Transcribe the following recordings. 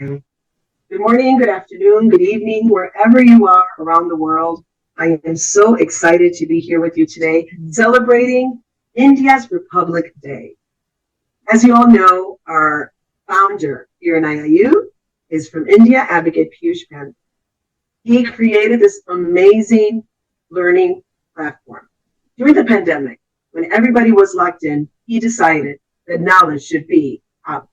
Good morning, good afternoon, good evening, wherever you are around the world. I am so excited to be here with you today, celebrating India's Republic Day. As you all know, our founder here in IIU is from India, Advocate Piyush Pandey. He created this amazing learning platform. During the pandemic, when everybody was locked in, he decided that knowledge should be up,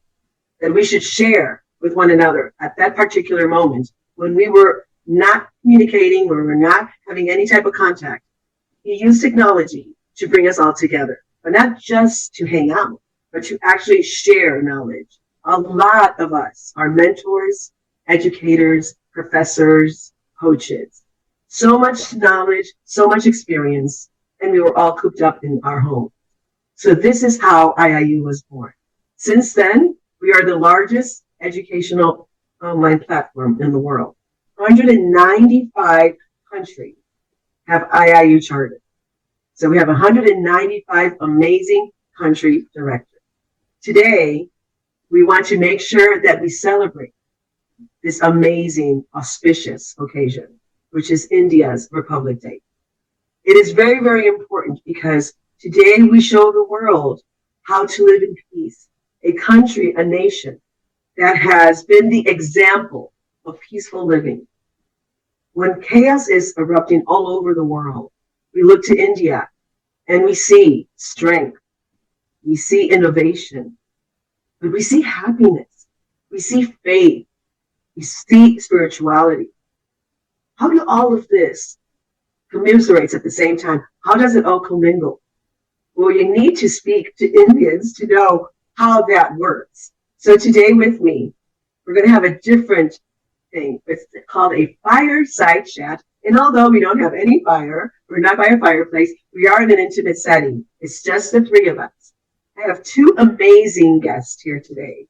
that we should share with one another at that particular moment when we were not communicating, when we were not having any type of contact. He used technology to bring us all together, but not just to hang out, but to actually share knowledge. A lot of us are mentors, educators, professors, coaches. So much knowledge, so much experience, and we were all cooped up in our home. So this is how IIU was born. Since then, we are the largest educational online platform in the world. 195 countries have IIU charted. So we have 195 amazing country directors. Today, we want to make sure that we celebrate this amazing, auspicious occasion, which is India's Republic Day. It is very, very important because today we show the world how to live in peace, a country, a nation that has been the example of peaceful living. When chaos is erupting all over the world, we look to India and we see strength, we see innovation, but we see happiness, we see faith, we see spirituality. How do all of this commiserate at the same time? How does it all commingle? Well, you need to speak to Indians to know how that works. So today with me, we're going to have a different thing. It's called a fireside chat. And although we don't have any fire, we're not by a fireplace, we are in an intimate setting. It's just the three of us. I have two amazing guests here today.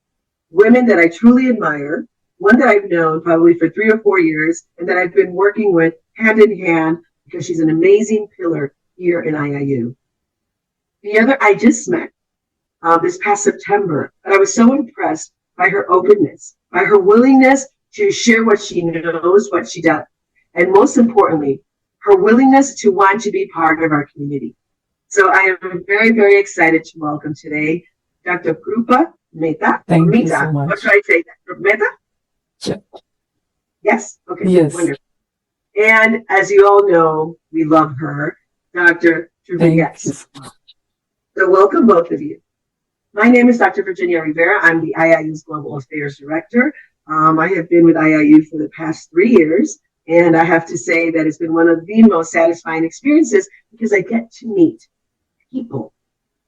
Women that I truly admire. One that I've known probably for 3 or 4 years and that I've been working with hand in hand because she's an amazing pillar here in IIU. The other I just met this past September, but I was so impressed by her openness, by her willingness to share what she knows, what she does, and most importantly, her willingness to want to be part of our community. So I am very, very excited to welcome today Dr. Krupa Mehta. Thank you so much. What should I say? Mehta? Sure. Yes? Okay, yes. Wonderful. And as you all know, we love her, Dr. Rivera. So welcome both of you. My name is Dr. Virginia Rivera. I'm the IIU's Global Affairs Director. I have been with IIU for the past 3 years, and I have to say that it's been one of the most satisfying experiences because I get to meet people,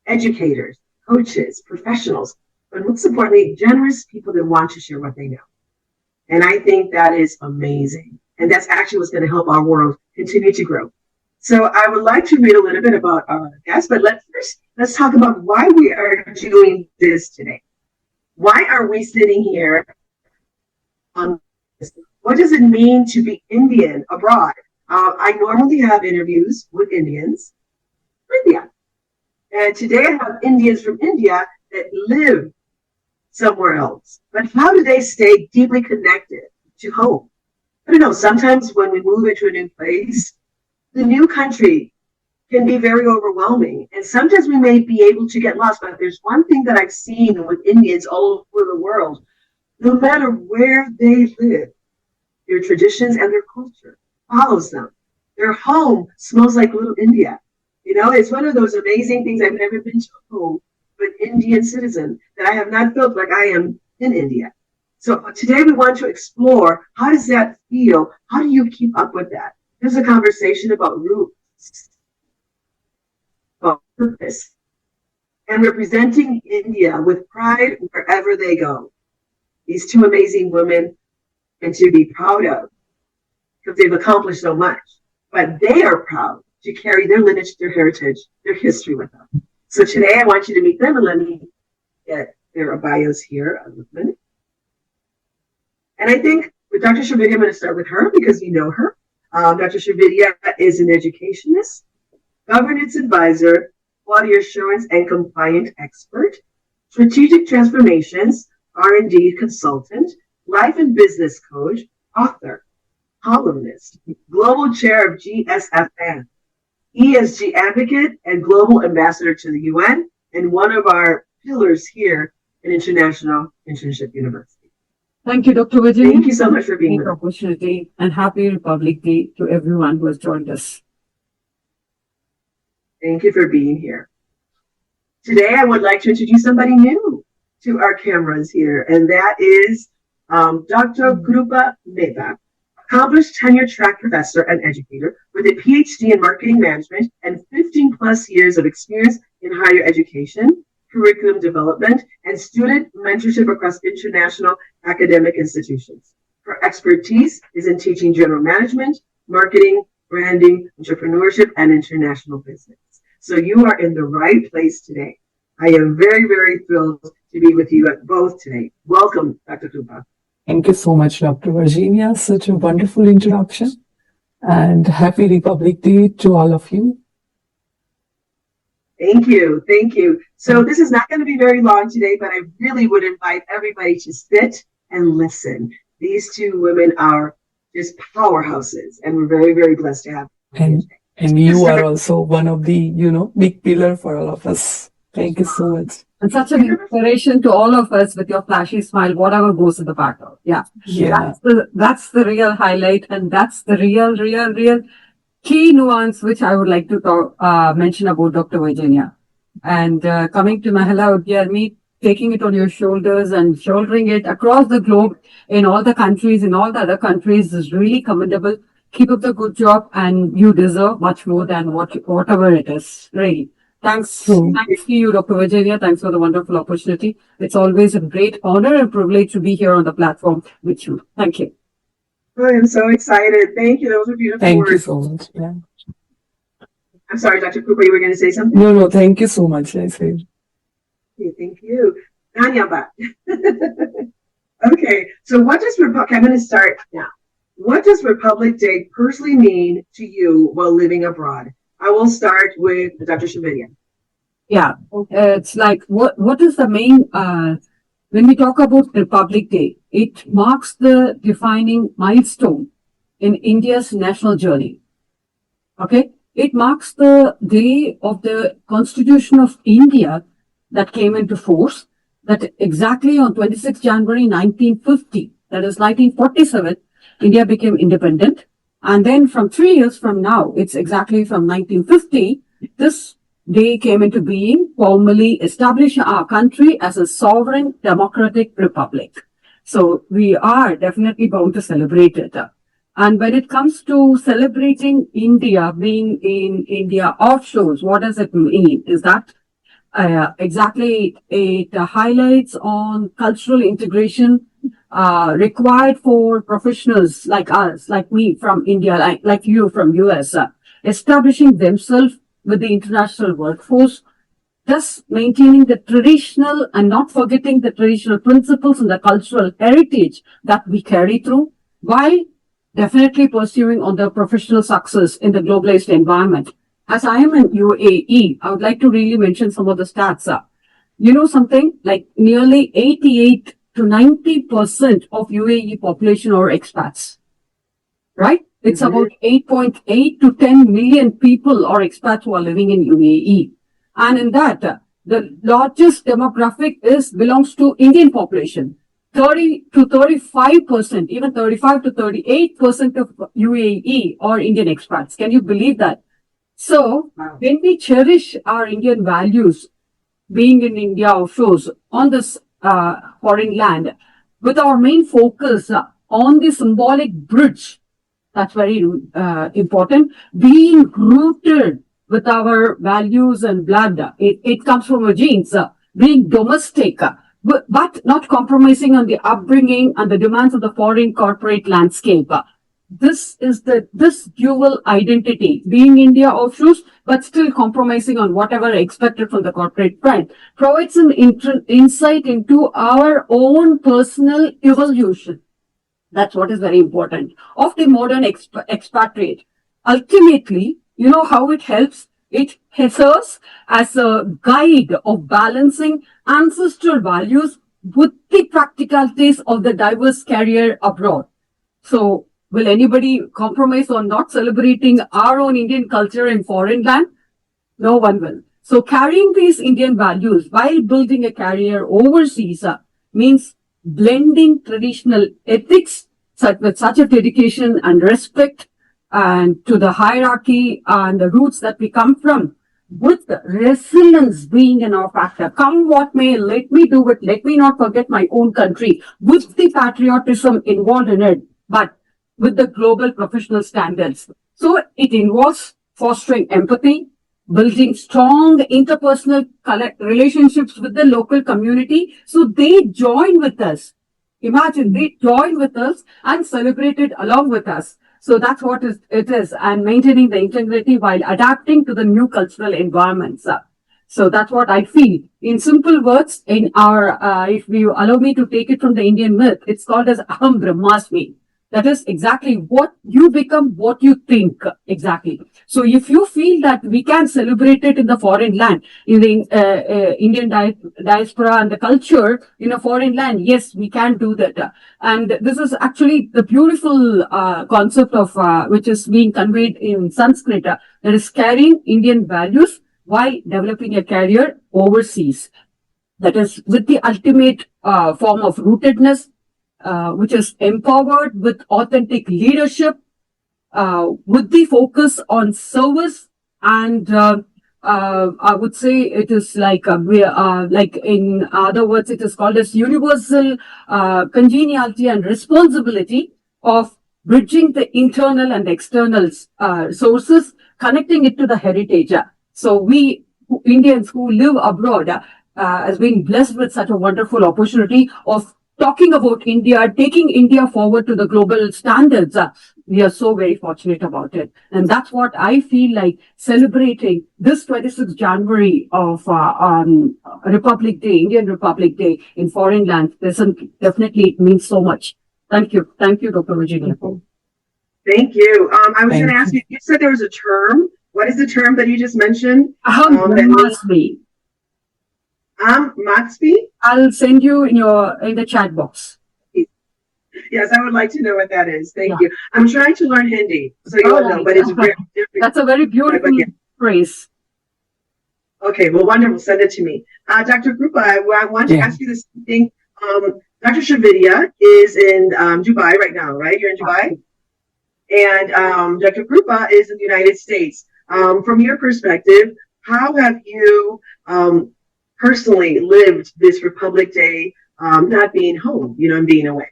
educators, coaches, professionals, but most importantly, generous people that want to share what they know. And I think that is amazing. And that's actually what's going to help our world continue to grow. So I would like to read a little bit about our guests, but let's talk about why we are doing this today. Why are we sitting here? What does it mean to be Indian abroad? I normally have interviews with Indians from India. And today I have Indians from India that live somewhere else. But how do they stay deeply connected to home? I don't know, sometimes when we move into a new place, the new country can be very overwhelming. And sometimes we may be able to get lost. But there's one thing that I've seen with Indians all over the world. No matter where they live, their traditions and their culture follows them. Their home smells like little India. You know, it's one of those amazing things. I've never been to a home with Indian citizen that I have not felt like I am in India. So today we want to explore, how does that feel? How do you keep up with that? There's a conversation about roots, about purpose, and representing India with pride wherever they go. These two amazing women, and to be proud of, because they've accomplished so much. But they are proud to carry their lineage, their heritage, their history with them. So today I want you to meet them, and let me get their bios here on the minute. And I think with Dr. Shavidya, I'm going to start with her because you know her. Dr. Shavidya is an educationist, governance advisor, quality assurance and compliance expert, strategic transformations, R&D consultant, life and business coach, author, columnist, global chair of GSFN, ESG advocate, and global ambassador to the UN, and one of our pillars here in International Internship University. Thank you, Dr. Virginia. Thank you so much for being here. Opportunity, and happy Republic Day to everyone who has joined us. Thank you for being here. Today, I would like to introduce somebody new to our cameras here, and that is Dr. Krupa Mehta, accomplished tenure-track professor and educator with a PhD in marketing management and 15 plus years of experience in higher education, curriculum development, and student mentorship across international academic institutions. Her expertise is in teaching general management, marketing, branding, entrepreneurship, and international business. So you are in the right place today. I am very, very thrilled to be with you both today. Welcome, Dr. Krupa. Thank you so much, Dr. Virginia. Such a wonderful introduction. And happy Republic Day to all of you. Thank you. Thank you. So this is not going to be very long today, but I really would invite everybody to sit and listen. These two women are just powerhouses, and we're very, very blessed to have them. And you are also one of the, big pillar for all of us. Thank you so much. And such an inspiration to all of us with your flashy smile, whatever goes in the background. Yeah. That's the real highlight, and that's the real key nuance which I would like to mention about Dr. Virginia. And coming to Mahila Udyarmi, taking it on your shoulders and shouldering it across the globe in all the countries, in all the other countries is really commendable. Keep up the good job, and you deserve much more than whatever it is. Really. Thanks to you, Dr. Virginia. Thanks for the wonderful opportunity. It's always a great honor and privilege to be here on the platform with you. Thank you. I am so excited. Thank you. Those were beautiful words. Thank you so much. Yeah. I'm sorry, Dr. Cooper, you were going to say something? No, thank you so much. I said. Okay, thank you. Nanyaba. Okay, so what does I'm going to start now. What does Republic Day personally mean to you while living abroad? I will start with Dr. Shavidia. Yeah, it's like, what is the main, when we talk about Republic Day, it marks the defining milestone in India's national journey. Okay? It marks the day of the Constitution of India that came into force, that exactly on 26 January 1950, that is 1947, India became independent. And then from 3 years from now, it's exactly from 1950, this day came into being, formally establishing our country as a sovereign democratic republic. So we are definitely bound to celebrate it. And when it comes to celebrating India, being in India offshores, what does it mean? Is that exactly it highlights on cultural integration required for professionals like us, like me from India, like you from US, establishing themselves with the international workforce, thus maintaining the traditional and not forgetting the traditional principles and the cultural heritage that we carry through, while definitely pursuing on the professional success in the globalized environment. As I am in UAE, I would like to really mention some of the stats. You know something, like nearly 88 to 90% of UAE population are expats, right? It's about 8.8 to 10 million people or expats who are living in UAE. And in that, the largest demographic belongs to Indian population. 30 to 35%, even 35 to 38% of UAE are Indian expats. Can you believe that? So when we cherish our Indian values, being in India offshores on this foreign land, with our main focus on the symbolic bridge, that's very important, being rooted with our values and blood. It comes from our genes, being domestic, but not compromising on the upbringing and the demands of the foreign corporate landscape. This is this dual identity, being India offshores, but still compromising on whatever expected from the corporate front, provides an insight into our own personal evolution. That's what is very important of the modern expatriate. Ultimately, you know how it helps? It serves as a guide of balancing ancestral values with the practicalities of the diverse career abroad. So, will anybody compromise on not celebrating our own Indian culture in foreign land? No one will. So, carrying these Indian values while building a career overseas means blending traditional ethics with such a dedication and respect and to the hierarchy and the roots that we come from, with resilience being in our factor. Come what may, let me do it. Let me not forget my own country, with the patriotism involved in it, but with the global professional standards. So it involves fostering empathy, building strong interpersonal relationships with the local community. So they join with us. Imagine they join with us and celebrate it along with us. So that's what it is, and maintaining the integrity while adapting to the new cultural environments. So that's what I feel. In simple words, in our, if you allow me to take it from the Indian myth, it's called as Aham Brahmasmi. That is exactly what you become, what you think. Exactly. So if you feel that we can celebrate it in the foreign land, in the Indian diaspora and the culture in a foreign land, yes, we can do that. And this is actually the beautiful concept of which is being conveyed in Sanskrit. That is carrying Indian values while developing a career overseas. That is with the ultimate form of rootedness, which is empowered with authentic leadership, with the focus on service, and I would say it is like in other words, it is called as universal congeniality and responsibility of bridging the internal and external sources, connecting it to the heritage. So we Indians who live abroad has been blessed with such a wonderful opportunity of talking about India, taking India forward to the global standards. We are so very fortunate about it. And that's what I feel like celebrating this 26th January of Republic Day, Indian Republic Day in foreign lands. Definitely it means so much. Thank you. Thank you, Dr. Virginia. Thank you. I was going to ask you, you said there was a term. What is the term that you just mentioned? Matsby. Matsby? I'll send you in the chat box. Yes, I would like to know what that is. Thank you. I'm trying to learn Hindi, so you all know, but it's very difficult. That's a very beautiful phrase. Okay, well, wonderful. Send it to me. Dr. Krupa, I want to ask you this thing. Dr. Shavidya is in Dubai right now, right? You're in Dubai? And Dr. Krupa is in the United States. From your perspective, how have you personally lived this Republic Day, not being home, and being away?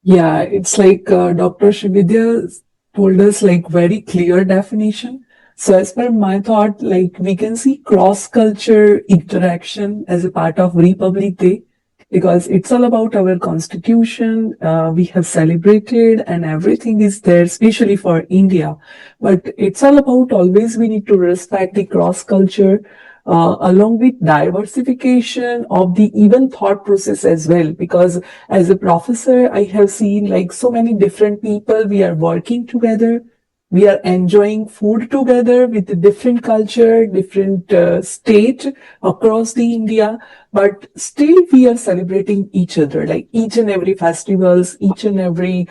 Yeah, it's like Dr. Shividya told us like very clear definition. So as per my thought, like we can see cross-culture interaction as a part of Republic Day, because it's all about our constitution. We have celebrated and everything is there, especially for India. But it's all about always we need to respect the cross-culture, along with diversification of the even thought process as well. Because as a professor, I have seen like so many different people, we are working together. We are enjoying food together with a different culture, different state across the India, but still we are celebrating each other, like each and every festivals, each and every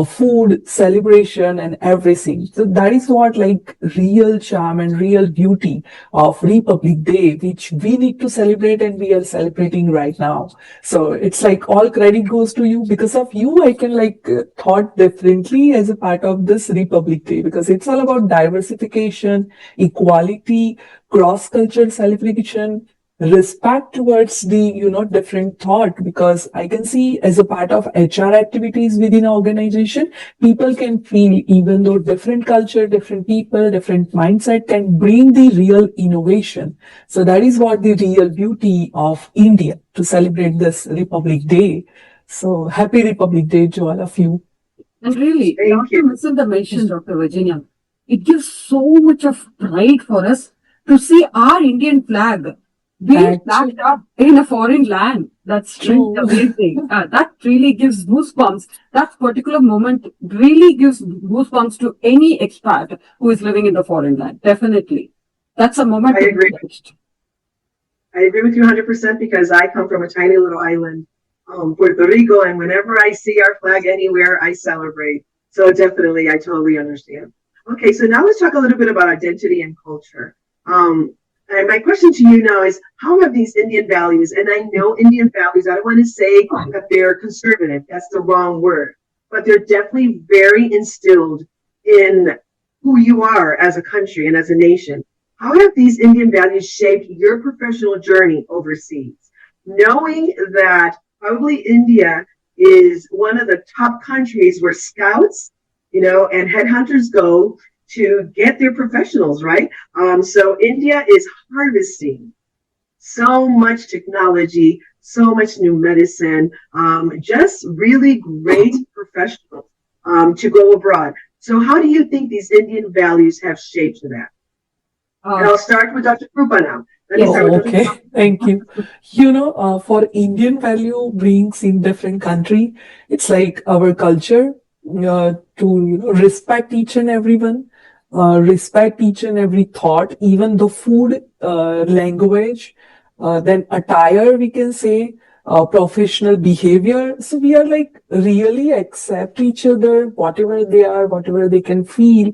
food celebration and everything. So that is what like real charm and real beauty of Republic Day, which we need to celebrate and we are celebrating right now. So it's like all credit goes to you. Because of you, I can like thought differently as a part of this Republic Day, because it's all about diversification, equality, cross-culture celebration, respect towards the different thought. Because I can see as a part of HR activities within an organization, people can feel even though different culture, different people, different mindset can bring the real innovation. So that is what the real beauty of India, to celebrate this Republic Day. So happy Republic Day to all of you. And really, not to miss the mention, Dr. Virginia, it gives so much of pride for us to see our Indian flag being flagged up in a foreign land. That's true. Amazing. That really gives goosebumps. That particular moment really gives goosebumps to any expat who is living in the foreign land. Definitely. That's a moment. I agree. I agree with you 100% because I come from a tiny little island, Puerto Rico, and whenever I see our flag anywhere, I celebrate. So definitely, I totally understand. Okay, so now let's talk a little bit about identity and culture. And my question to you now is, how have these Indian values, and I know Indian values, I don't want to say that they're conservative, that's the wrong word, but they're definitely very instilled in who you are as a country and as a nation. How have these Indian values shaped your professional journey overseas? Knowing that probably India is one of the top countries where scouts, and headhunters go to get their professionals, right? So India is harvesting so much technology, so much new medicine, just really great professionals to go abroad. So how do you think these Indian values have shaped that? And I'll start with Dr. Krupa now. Okay, thank you. For Indian value brings in different country, it's like our culture to respect each and everyone, respect each and every thought, even the food, language, then attire, we can say, professional behavior. So we are like really accept each other, whatever they are, whatever they can feel,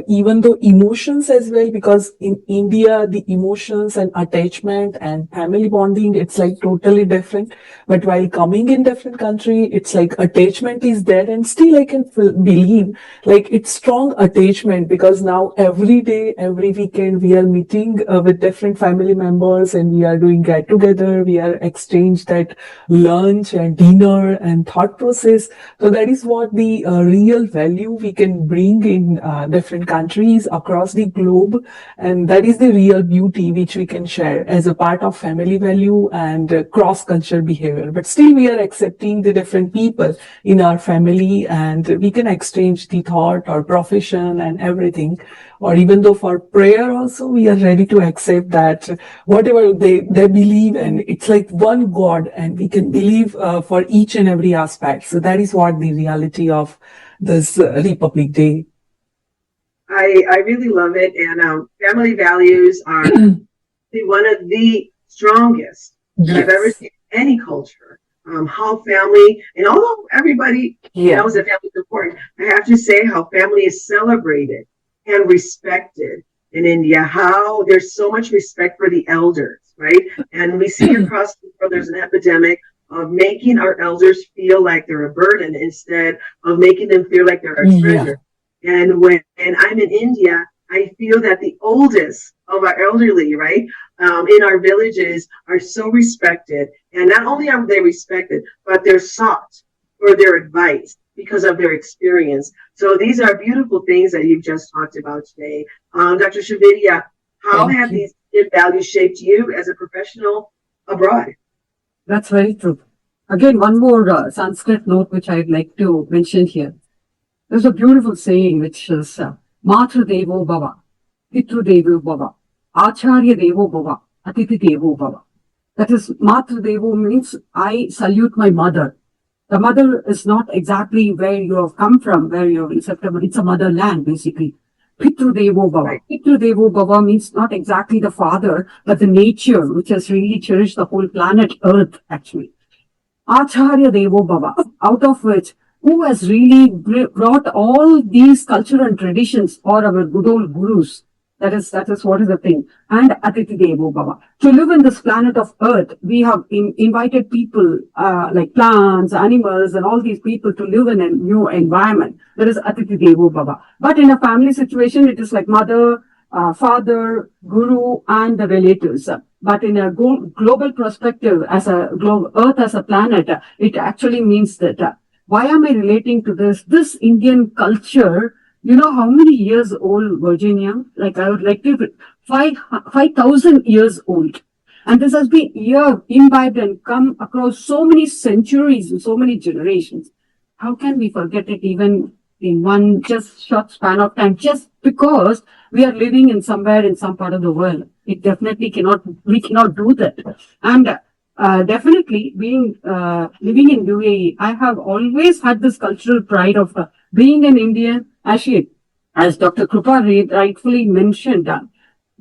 even though emotions as well, because in India, the emotions and attachment and family bonding, it's like totally different. But while coming in different country, it's like attachment is there, and still I can believe like it's strong attachment, because now every day, every weekend, we are meeting with different family members and we are doing get together, we are exchange that lunch and dinner and thought process. So that is what the real value we can bring in different countries across the globe, and that is the real beauty which we can share as a part of family value and cross-culture behavior. But still we are accepting the different people in our family, and we can exchange the thought or profession and everything. Or even though for prayer also, we are ready to accept that whatever they believe, and it's like one God, and we can believe for each and every aspect. So that is what the reality of this Republic Day. I really love it. And family values are one of the strongest that I've ever seen in any culture. How family, and although everybody knows that family is important, I have to say how family is celebrated and respected in India, how there's so much respect for the elders, right? And we see across the world there's an epidemic of making our elders feel like they're a burden instead of making them feel like they're a treasure. And when I'm in India, I feel that the oldest of our elderly, right, in our villages are so respected. And not only are they respected, but they're sought for their advice because of their experience. So these are beautiful things that you've just talked about today. Dr. Shavidya, how have these values shaped you as a professional abroad? That's very true. Again, one more Sanskrit note which I'd like to mention here. There's a beautiful saying which is Matra Devo Bhava, Pitru Devo Bhava, Acharya Devo Bhava, Atiti Devo Bhava. That is, Matra Devo means I salute my mother. The mother is not exactly where you have come from, where you have accepted, but it's a motherland basically. Pitru Devo Bhava. Pitru Devo Bhava means not exactly the father, but the nature which has really cherished the whole planet Earth actually. Acharya Devo Bhava, out of which who has really brought all these culture and traditions, or our good old gurus. That is what is the thing. And Atiti Devo Bhava. To live in this planet of Earth, we have invited people like plants, animals, and all these people to live in a new environment. That is Atiti Devo Bhava. But in a family situation, it is like mother, father, guru, and the relatives. But in a global perspective, as a Earth as a planet, it actually means that why am I relating to this? This Indian culture, you know how many years old, Virginia? Like I would like to 5,000 years old. And this has been imbibed and come across so many centuries and so many generations. How can we forget it even in one just short span of time, just because we are living in somewhere in some part of the world? It definitely we cannot do that. And definitely being living in UAE, I have always had this cultural pride of being an Indian, as Dr. Krupa rightfully mentioned,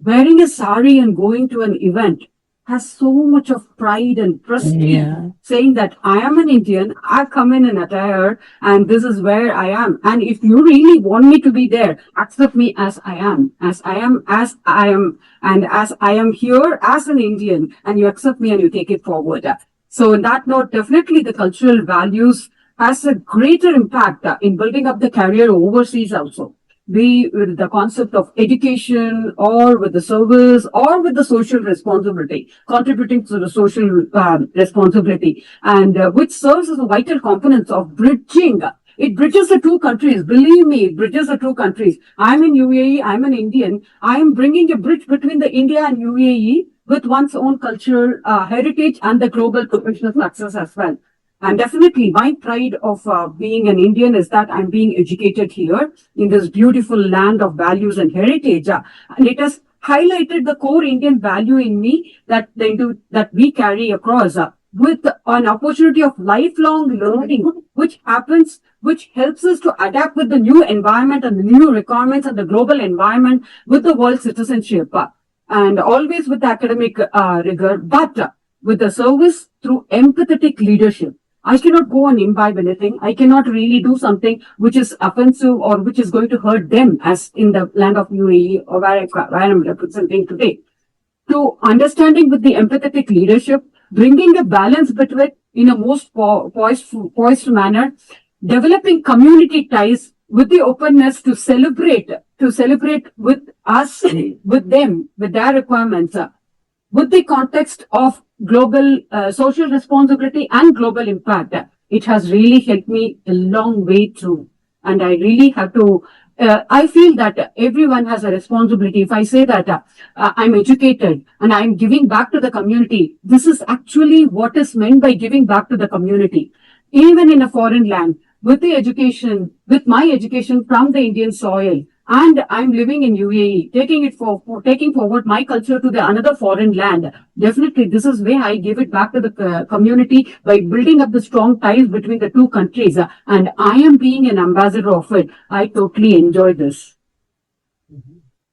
wearing a sari and going to an event. has so much of pride and prestige, Yeah. saying that I am an Indian, I've come in an attire, and this is where I am. And if you really want me to be there, accept me as I am, and as I am here as an Indian, and you accept me and you take it forward. So in that note, definitely the cultural values has a greater impact in building up the career overseas also, be with the concept of education or with the service or with the social responsibility, contributing to the social responsibility, and which serves as a vital components of bridging. It bridges the two countries. Believe me, it bridges the two countries. I'm in UAE, I'm an Indian. I am bringing a bridge between the India and UAE with one's own cultural heritage and the global professional success as well. And definitely my pride of being an Indian is that I'm being educated here in this beautiful land of values and heritage. And it has highlighted the core Indian value in me that we carry across with an opportunity of lifelong learning, which helps us to adapt with the new environment and the new requirements and the global environment with the world citizenship. And always with academic rigor, but with the service through empathetic leadership. I cannot go and imbibe anything. I cannot really do something which is offensive or which is going to hurt them, as in the land of UAE or where I'm representing today. To understanding with the empathetic leadership, bringing a balance between in a most poised manner, developing community ties with the openness to celebrate with us, with them, with their requirements, with the context of global social responsibility and global impact. It has really helped me a long way through. And I really have to, I feel that everyone has a responsibility. If I say that I'm educated and I'm giving back to the community, this is actually what is meant by giving back to the community. Even in a foreign land, with the education, with my education from the Indian soil, and I'm living in UAE, taking forward my culture to the another foreign land. Definitely, this is where I give it back to the community by building up the strong ties between the two countries. And I am being an ambassador of it. I totally enjoy this.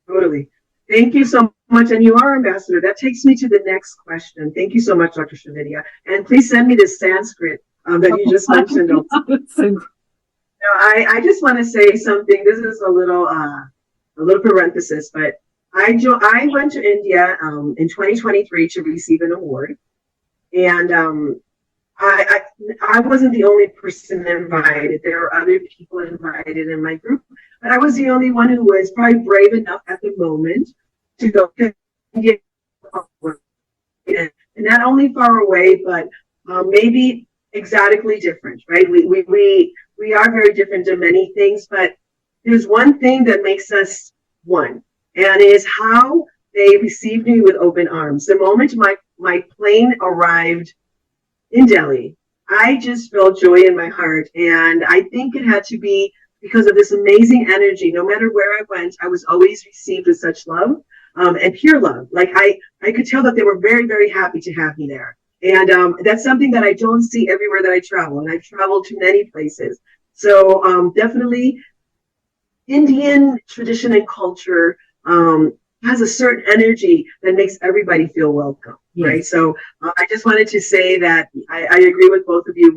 Totally. Thank you so much. And you are ambassador. That takes me to the next question. Thank you so much, Dr. Shravidya. And please send me the Sanskrit that you just mentioned. I just want to say something. This is a little parenthesis, but I went to India in 2023 to receive an award, and I wasn't the only person invited. There were other people invited in my group, but I was the only one who was probably brave enough at the moment to go to India, and not only far away, but maybe exotically different, right? We are very different in many things, but there's one thing that makes us one, and it is how they received me with open arms. The moment my plane arrived in Delhi, I just felt joy in my heart, and I think it had to be because of this amazing energy. No matter where I went, I was always received with such love and pure love. Like I could tell that they were very, very happy to have me there. And that's something that I don't see everywhere that I travel. And I've traveled to many places. So definitely Indian tradition and culture has a certain energy that makes everybody feel welcome, right? So I just wanted to say that I agree with both of you.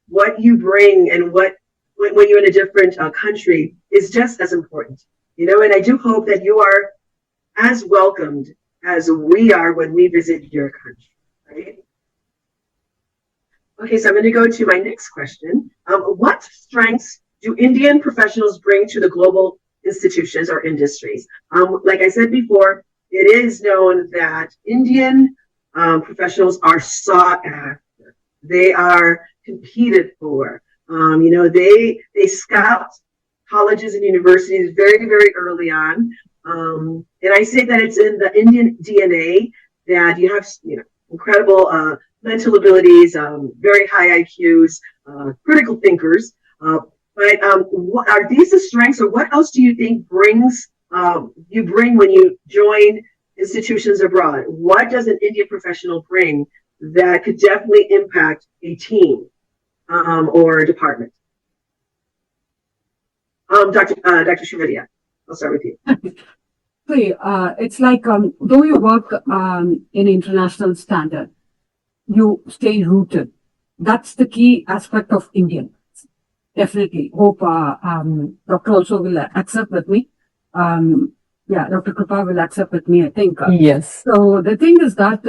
What you bring and when you're in a different country is just as important, and I do hope that you are as welcomed as we are when we visit your country, right? Okay, so I'm going to go to my next question. What strengths do Indian professionals bring to the global institutions or industries? Like I said before, it is known that Indian professionals are sought after. They are competed for. They scout colleges and universities very, very early on. And I say that it's in the Indian DNA that you have, incredible mental abilities, very high IQs, critical thinkers. But what are these the strengths, or what else do you think you bring when you join institutions abroad? What does an Indian professional bring that could definitely impact a team or a department? Dr. Shravidya, I'll start with you. See, it's like though you work in international standard, you stay rooted. That's the key aspect of Indian. Definitely. Hope Doctor also will accept with me. Yeah, Dr. Kripa will accept with me, I think. Yes. So the thing is that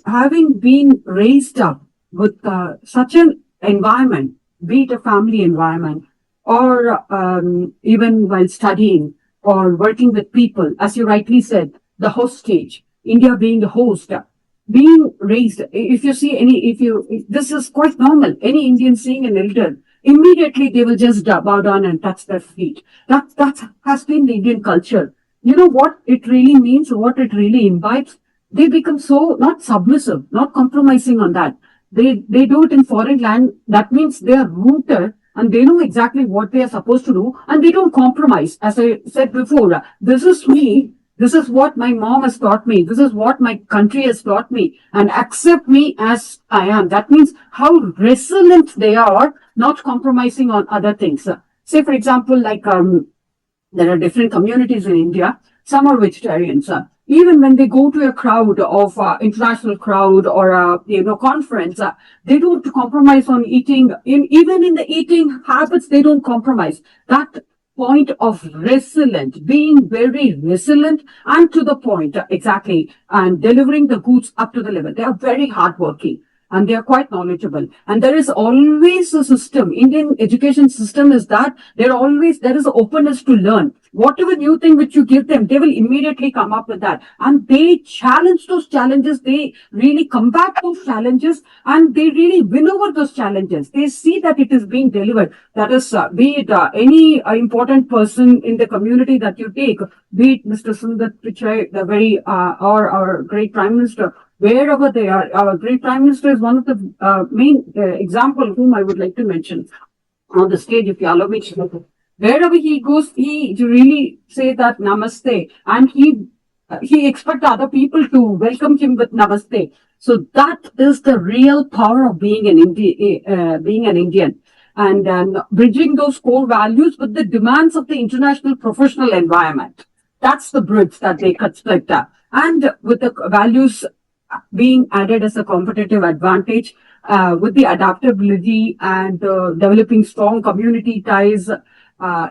having been raised up with such an environment, be it a family environment or even while studying or working with people, as you rightly said, the host stage, India being the host, being raised, if you see this is quite normal. Any Indian seeing an elder, immediately they will just bow down and touch their feet. That has been the Indian culture. You know what it really means, what it really imbibes? They become so not submissive, not compromising on that. They do it in foreign land. That means they are rooted and they know exactly what they are supposed to do and they don't compromise. As I said before, this is me. This is what my mom has taught me. This is what my country has taught me, and accept me as I am. That means how resilient they are, not compromising on other things. Say, for example, like there are different communities in India. Some are vegetarians. Even when they go to a crowd of international crowd or conference, they don't compromise on eating. Even in the eating habits, they don't compromise. That point of resilient, being very resilient and to the point, exactly, and delivering the goods up to the level. They are very hardworking and they are quite knowledgeable. And there is always a system. Indian education system is that there is openness to learn. Whatever new thing which you give them, they will immediately come up with that. And they challenge those challenges. They really combat those challenges and they really win over those challenges. They see that it is being delivered. That is, be it any important person in the community that you take, be it Mr. Sundar Pichai, the very, or our great Prime Minister, wherever they are. Our great Prime Minister is one of the main example whom I would like to mention on the stage, if you allow me to. Wherever he goes, he really say that namaste, and he expects other people to welcome him with namaste. So that is the real power of being an Indian, and bridging those core values with the demands of the international professional environment. That's the bridge that they construct, and with the values being added as a competitive advantage, with the adaptability and developing strong community ties,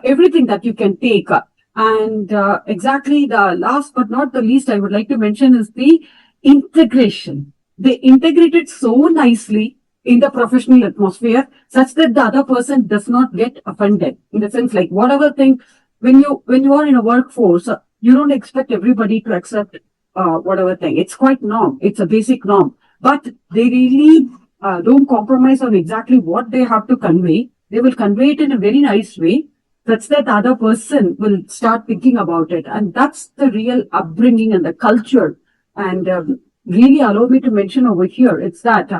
everything that you can take. And exactly the last but not the least I would like to mention is the integration. They integrate it so nicely in the professional atmosphere such that the other person does not get offended. In the sense, like whatever thing, when you are in a workforce, you don't expect everybody to accept whatever thing. It's quite norm. It's a basic norm. But they really don't compromise on exactly what they have to convey. They will convey it in a very nice way such that the other person will start thinking about it. And that's the real upbringing and the culture. And really allow me to mention over here, it's that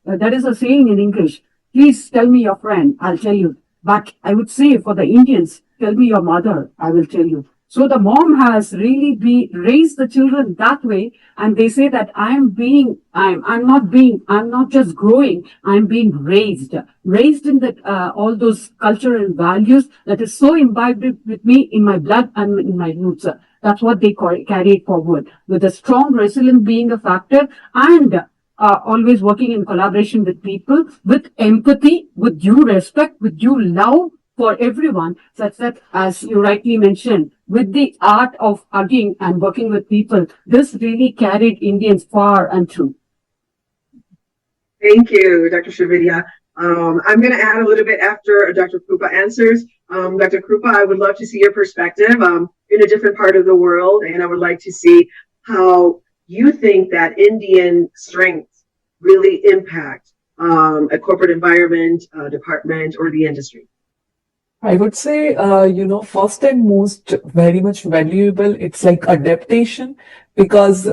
there is a saying in English, please tell me your friend, I'll tell you. But I would say for the Indians, tell me your mother, I will tell you. So the mom has really raised the children that way, and they say that I'm not just growing, I'm being raised in that all those cultural values that is so imbibed with me in my blood and in my roots. That's what they carry it forward, with a strong resilience being a factor, and always working in collaboration with people, with empathy, with due respect, with due love for everyone, such that, as you rightly mentioned, with the art of hugging and working with people, this really carried Indians far and true. Thank you, Dr. Shividya. I'm going to add a little bit after Dr. Krupa answers. Dr. Krupa, I would love to see your perspective in a different part of the world, and I would like to see how you think that Indian strengths really impact a corporate environment, department, or the industry. I would say, first and most very much valuable, it's like adaptation, because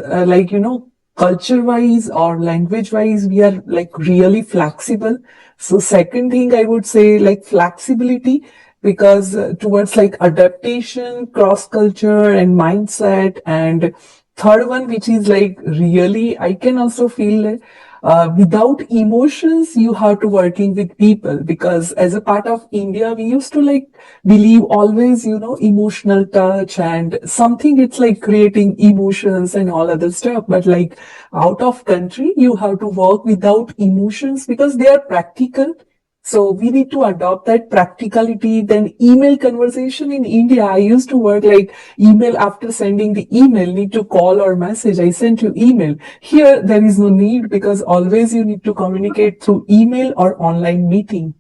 culture wise or language wise, we are like really flexible. So second thing I would say, like flexibility, because towards like adaptation, cross culture and mindset, and third one, which is like really, I can also feel that without emotions, you have to working with people, because as a part of India, we used to like believe always, emotional touch and something, it's like creating emotions and all other stuff. But like out of country, you have to work without emotions because they are practical. So we need to adopt that practicality. Then email conversation in India, I used to work like email, after sending the email, need to call or message. I sent you email. Here, there is no need because always you need to communicate through email or online meeting.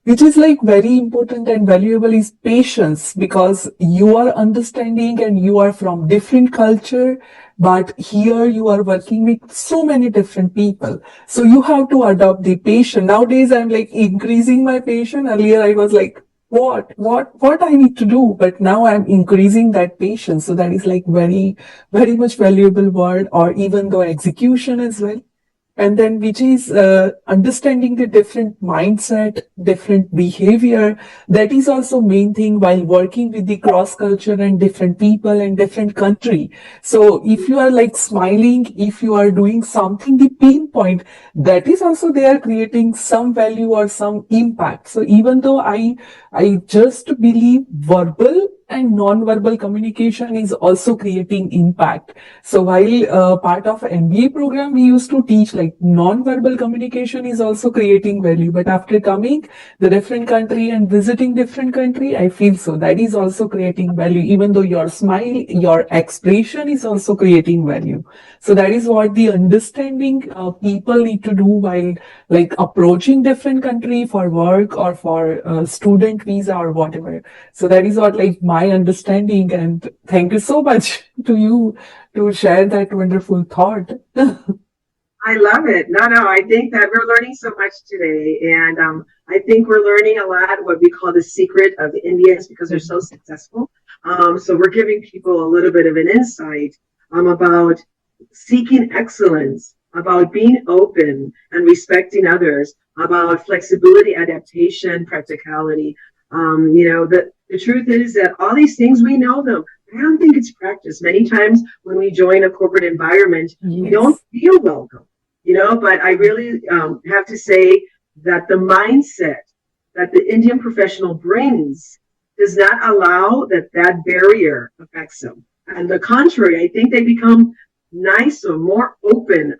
Which is like very important and valuable is patience, because you are understanding and you are from different culture, but here you are working with so many different people. So you have to adopt the patience. Nowadays I'm like increasing my patience. Earlier I was like, what I need to do? But now I'm increasing that patience. So that is like very, very much valuable word, or even though execution as well. And then which is understanding the different mindset, different behavior. That is also main thing while working with the cross culture and different people and different country. So if you are like smiling, if you are doing something, the pinpoint, that is also they are creating some value or some impact. So even though I just believe verbal and non-verbal communication is also creating impact. So while part of MBA program, we used to teach like non-verbal communication is also creating value. But after coming the different country and visiting different country, I feel so that is also creating value. Even though your smile, your expression is also creating value. So that is what the understanding people need to do while like approaching different country for work or for student visa or whatever. So that is what like my understanding, and thank you so much to you to share that wonderful thought. I love it. No, I think that we're learning so much today. And I think we're learning a lot what we call the secret of the Indians because they're so successful. So we're giving people a little bit of an insight about seeking excellence, about being open and respecting others, about flexibility, adaptation, practicality. The truth is that all these things, we know them. I don't think it's practice. Many times when we join a corporate environment, we don't feel welcome, but I really have to say that the mindset that the Indian professional brings does not allow that barrier affects them. And the contrary, I think they become nicer, more open,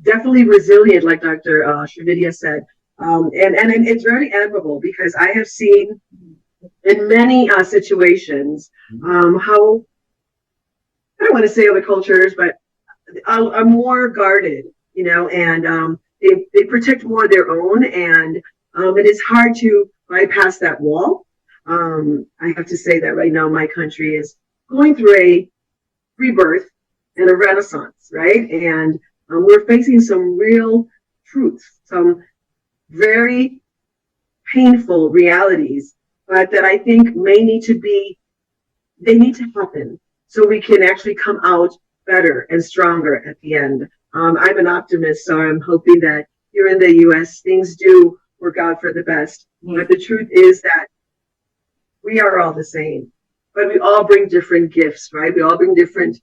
definitely resilient, like Dr. Shrividya said. And it's very admirable because I have seen in many situations how, I don't want to say other cultures, but are more guarded, and they protect more their own, and it is hard to bypass that wall. I have to say that right now my country is going through a rebirth and a renaissance, right? And we're facing some real truths, some very painful realities, but that I think they need to happen so we can actually come out better and stronger at the end. I'm an optimist, so I'm hoping that here in the U.S. things do work out for the best. But the truth is that we are all the same, but we all bring different gifts, right? We all bring different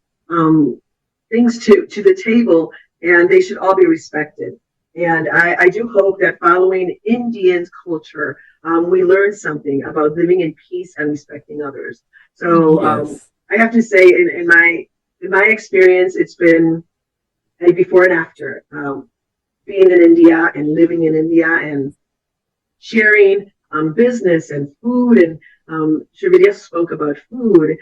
things to the table, and they should all be respected. And I do hope that following Indian culture, we learn something about living in peace and respecting others. So I have to say, in my experience, it's been a before and after being in India and living in India and sharing business and food. And Shrividya spoke about food.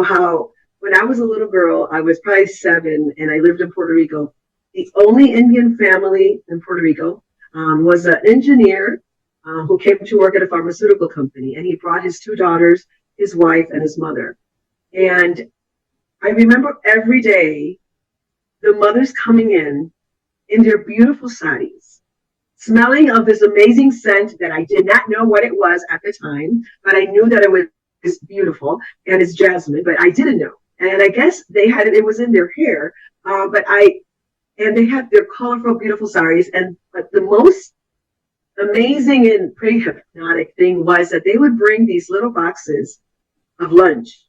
How when I was a little girl, I was probably 7, and I lived in Puerto Rico. The only Indian family in Puerto Rico was an engineer who came to work at a pharmaceutical company, and he brought his 2 daughters, his wife, and his mother. And I remember every day the mothers coming in their beautiful saris, smelling of this amazing scent that I did not know what it was at the time, but I knew that it was beautiful, and it's jasmine, but I didn't know. And I guess it was in their hair, and they had their colorful, beautiful saris. But the most amazing and pretty hypnotic thing was that they would bring these little boxes of lunch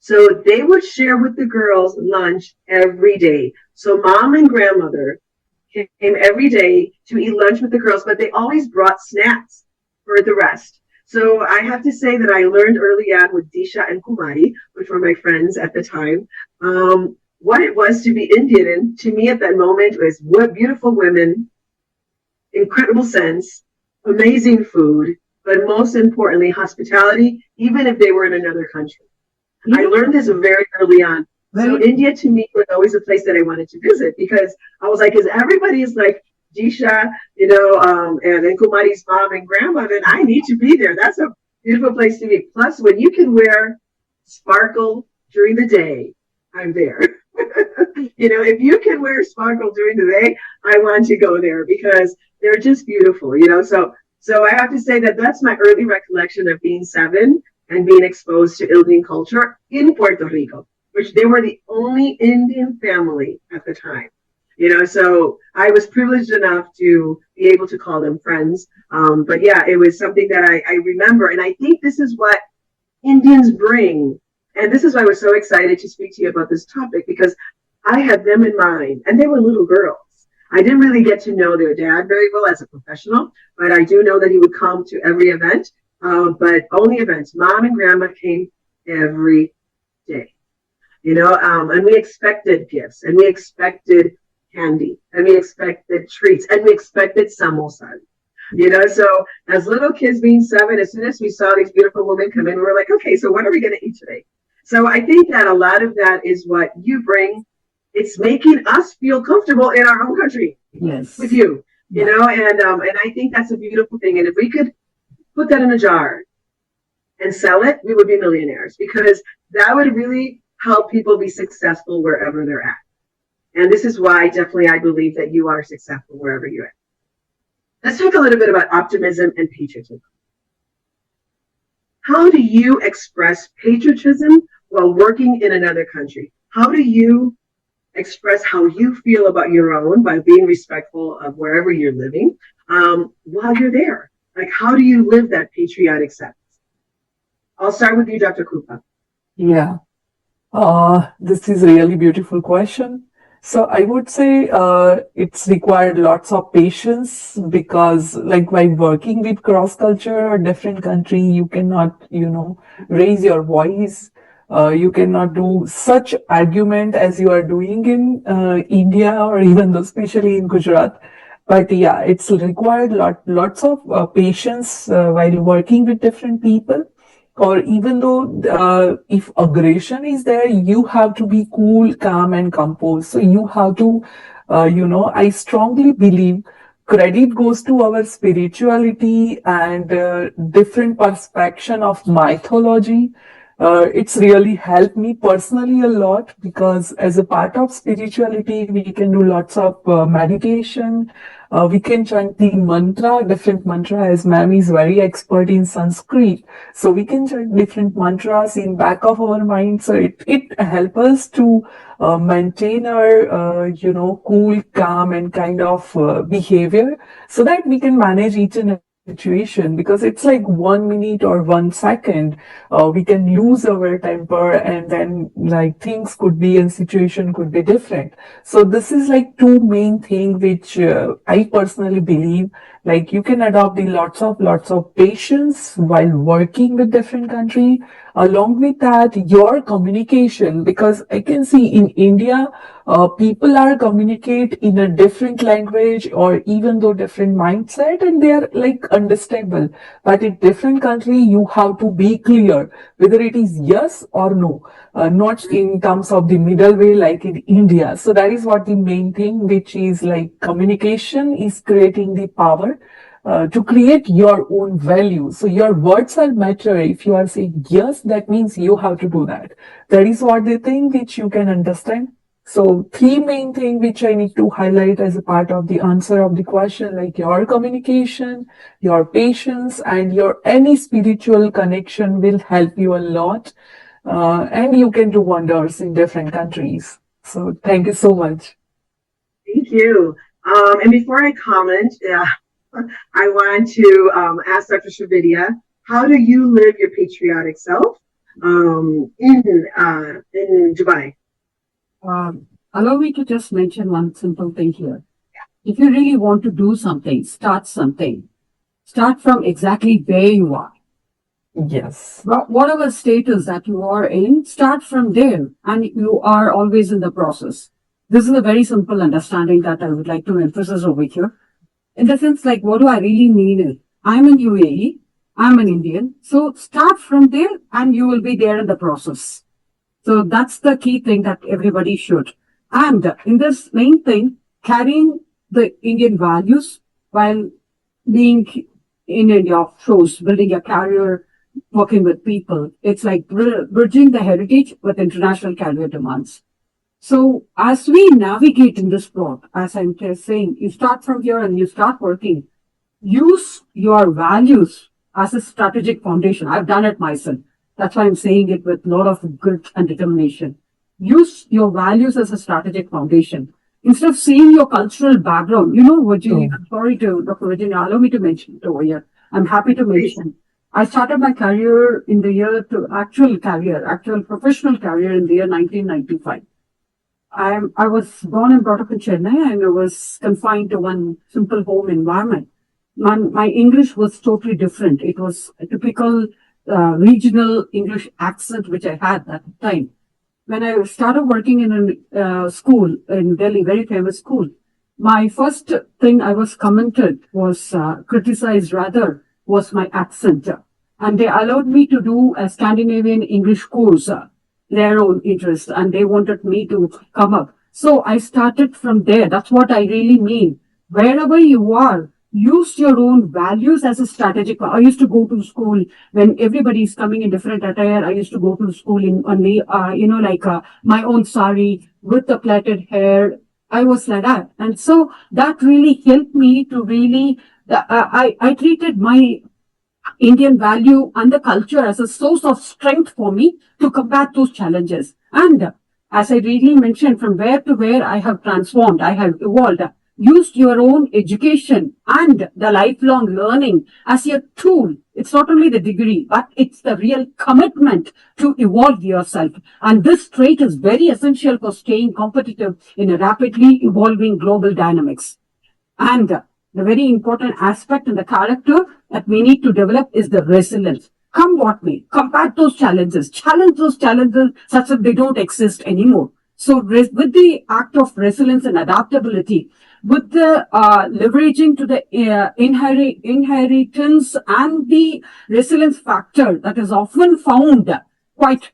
So they would share with the girls lunch every day. So mom and grandmother came every day to eat lunch with the girls, but they always brought snacks for the rest. So I have to say that I learned early on with Disha and Kumari, which were my friends at the time, what it was to be Indian. And to me at that moment was what beautiful women, incredible sense, amazing food, but most importantly, hospitality, even if they were in another country. I learned this very early on. So India to me was always a place that I wanted to visit because I was like, because everybody is like Disha, and then Kumari's mom and grandma, then I need to be there. That's a beautiful place to be. Plus, when you can wear sparkle during the day, I'm there. If you can wear sparkle during the day, I want to go there because they're just beautiful, So I have to say that that's my early recollection of being 7 and being exposed to Indian culture in Puerto Rico, which they were the only Indian family at the time. So I was privileged enough to be able to call them friends. But yeah, it was something that I remember. And I think this is what Indians bring. And this is why I was so excited to speak to you about this topic, because I had them in mind and they were little girls. I didn't really get to know their dad very well as a professional, but I do know that he would come to every event, but only events. Mom and grandma came every day, and we expected gifts and we expected candy and we expected treats and we expected samosas. So as little kids being 7, as soon as we saw these beautiful women come in, we were like, okay, so what are we going to eat today? So I think that a lot of that is what you bring. It's making us feel comfortable in our own country. Yes. With you, and I think that's a beautiful thing. And if we could put that in a jar and sell it, we would be millionaires, because that would really help people be successful wherever they're at. And this is why definitely I believe that you are successful wherever you're at. Let's talk a little bit about optimism and patriotism. How do you express patriotism while working in another country? How do you express how you feel about your own by being respectful of wherever you're living while you're there? Like, how do you live that patriotic sense? I'll start with you, Dr. Krupa. Yeah. This is a really beautiful question. So I would say it's required lots of patience, because like while working with cross culture or different country, you cannot, raise your voice. You cannot do such argument as you are doing in India, or even though especially in Gujarat. But yeah, it's required lots of patience while working with different people. Or even though if aggression is there, you have to be cool, calm, and composed. So you have to, I strongly believe credit goes to our spirituality and different perspective of mythology. It's really helped me personally a lot, because as a part of spirituality, we can do lots of meditation. We can chant the mantra, different mantra, as ma'am is very expert in Sanskrit. So we can chant different mantras in back of our mind. So it helps us to maintain our, cool, calm, and kind of behavior, so that we can manage each and situation, because it's like 1 minute or 1 second we can lose our temper, and then like things could be and situation could be different. So this is like 2 main thing which I personally believe, like you can adopt the lots of patience while working with different country. Along with that, your communication, because I can see in India people are communicate in a different language, or even though different mindset, and they are like understandable. But in different country, you have to be clear whether it is yes or no, not in terms of the middle way like in India. So that is what the main thing, which is like communication is creating the power to create your own value. So your words are matter. If you are saying yes, that means you have to do that. That is what the thing which you can understand. So 3 main thing which I need to highlight as a part of the answer of the question, like your communication, your patience, and your any spiritual connection will help you a lot. And you can do wonders in different countries. So thank you so much. Thank you. And before I comment, I want to ask Dr. Shavidia, how do you live your patriotic self in Dubai? Allow me to just mention one simple thing here. If you really want to do something, start from exactly where you are. Yes. Whatever status that you are in, start from there, and you are always in the process. This is a very simple understanding that I would like to emphasize over here. In the sense, like, what do I really mean is, I'm in UAE, I'm an Indian, so start from there and you will be there in the process. So that's the key thing that everybody should. And in this main thing, carrying the Indian values while being in India shows building a career, working with people. It's like bridging the heritage with international career demands. So as we navigate in this plot, as I'm just saying, you start from here and you start working. Use your values as a strategic foundation. I've done it myself. That's why I'm saying it with a lot of grit and determination. Use your values as a strategic foundation. Instead of seeing your cultural background, Virginia, I'm sorry to Dr. Virginia, allow me to mention it over here. I'm happy to mention. I started my career in the year actual professional career in the year 1995. I was born and brought up in Chennai and I was confined to one simple home environment. My English was totally different. It was a typical regional English accent which I had at the time. When I started working in a school in Delhi, very famous school, my first thing I was criticized rather, was my accent. And they allowed me to do a Scandinavian English course, their own interest, and they wanted me to come up. So I started from there. That's what I really mean. Wherever you are, use your own values as a strategic. I used to go to school when everybody is coming in different attire. I used to go to school in only, my own sari with the plaited hair. I was like that. And so that really helped me to really, I treated my Indian value and the culture as a source of strength for me to combat those challenges. And as I really mentioned, from where to where I have transformed, I have evolved, used your own education and the lifelong learning as your tool. It's not only the degree, but it's the real commitment to evolve yourself. And this trait is very essential for staying competitive in a rapidly evolving global dynamics. And the very important aspect in the character that we need to develop is the resilience. Come what may, combat those challenges, challenge those challenges such that they don't exist anymore. So with the act of resilience and adaptability, with the leveraging to the inheritance and the resilience factor that is often found quite,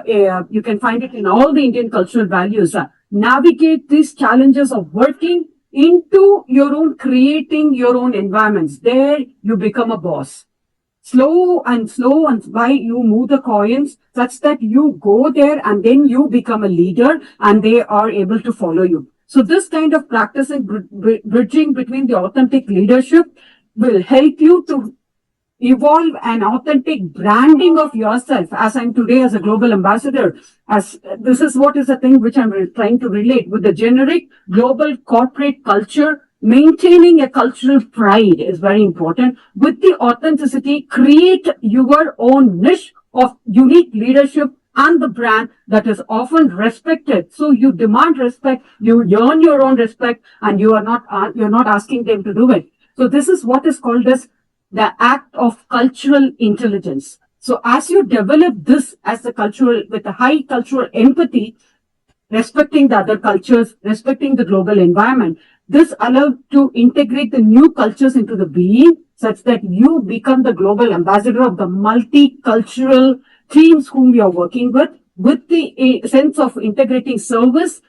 you can find it in all the Indian cultural values, navigate these challenges of working into your own, creating your own environments. There you become a boss. Slow and by you move the coins such that you go there and then you become a leader and they are able to follow you. So this kind of practicing bridging between the authentic leadership will help you to evolve an authentic branding of yourself. As I'm today as a global ambassador, as this is what is the thing which I'm trying to relate with the generic global corporate culture. Maintaining a cultural pride is very important. With the authenticity, create your own niche of unique leadership and the brand that is often respected. So you demand respect, you earn your own respect, and you're not asking them to do it. So this is what is called as the act of cultural intelligence. So as you develop this as the cultural, with a high cultural empathy, respecting the other cultures, respecting the global environment, this allows to integrate the new cultures into the being such that you become the global ambassador of the multicultural teams whom we are working with the sense of integrating service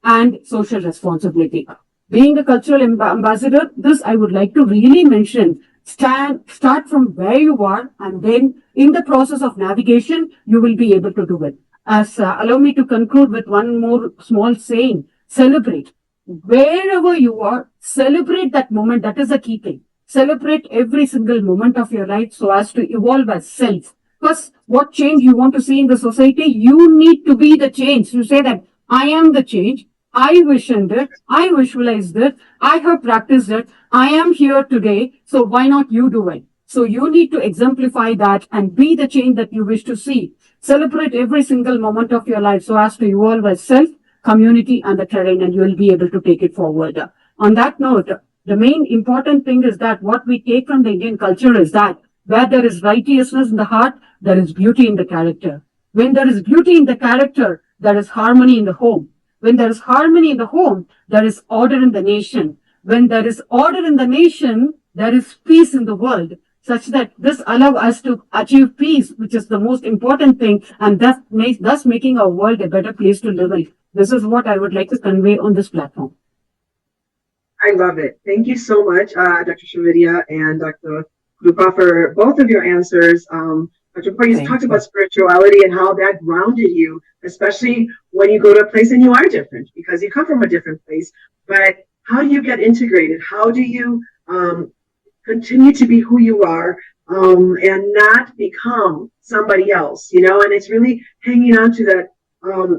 and social responsibility. Being a cultural ambassador, this I would like to really mention. Start from where you are, and then in the process of navigation, you will be able to do it. Allow me to conclude with one more small saying. Celebrate. Wherever you are, celebrate that moment. That is the key thing. Celebrate every single moment of your life so as to evolve as self. Because what change you want to see in the society, you need to be the change. You say that I am the change. I visioned it. I visualized it. I have practiced it. I am here today. So why not you do it? So you need to exemplify that and be the change that you wish to see. Celebrate every single moment of your life so as to evolve as self, community, and the terrain, and you will be able to take it forward. On that note, the main important thing is that what we take from the Indian culture is that where there is righteousness in the heart, there is beauty in the character. When there is beauty in the character, there is harmony in the home. When there is harmony in the home, there is order in the nation. When there is order in the nation, there is peace in the world, such that this allows us to achieve peace, which is the most important thing, and thus making our world a better place to live in. This is what I would like to convey on this platform. I love it. Thank you so much, Dr. Shavidya and Dr. Krupa, for both of your answers. Dr. Krupa, you talked about spirituality and how that grounded you, especially when you go to a place and you are different because you come from a different place. But how do you get integrated? How do you continue to be who you are and not become somebody else? And it's really hanging on to that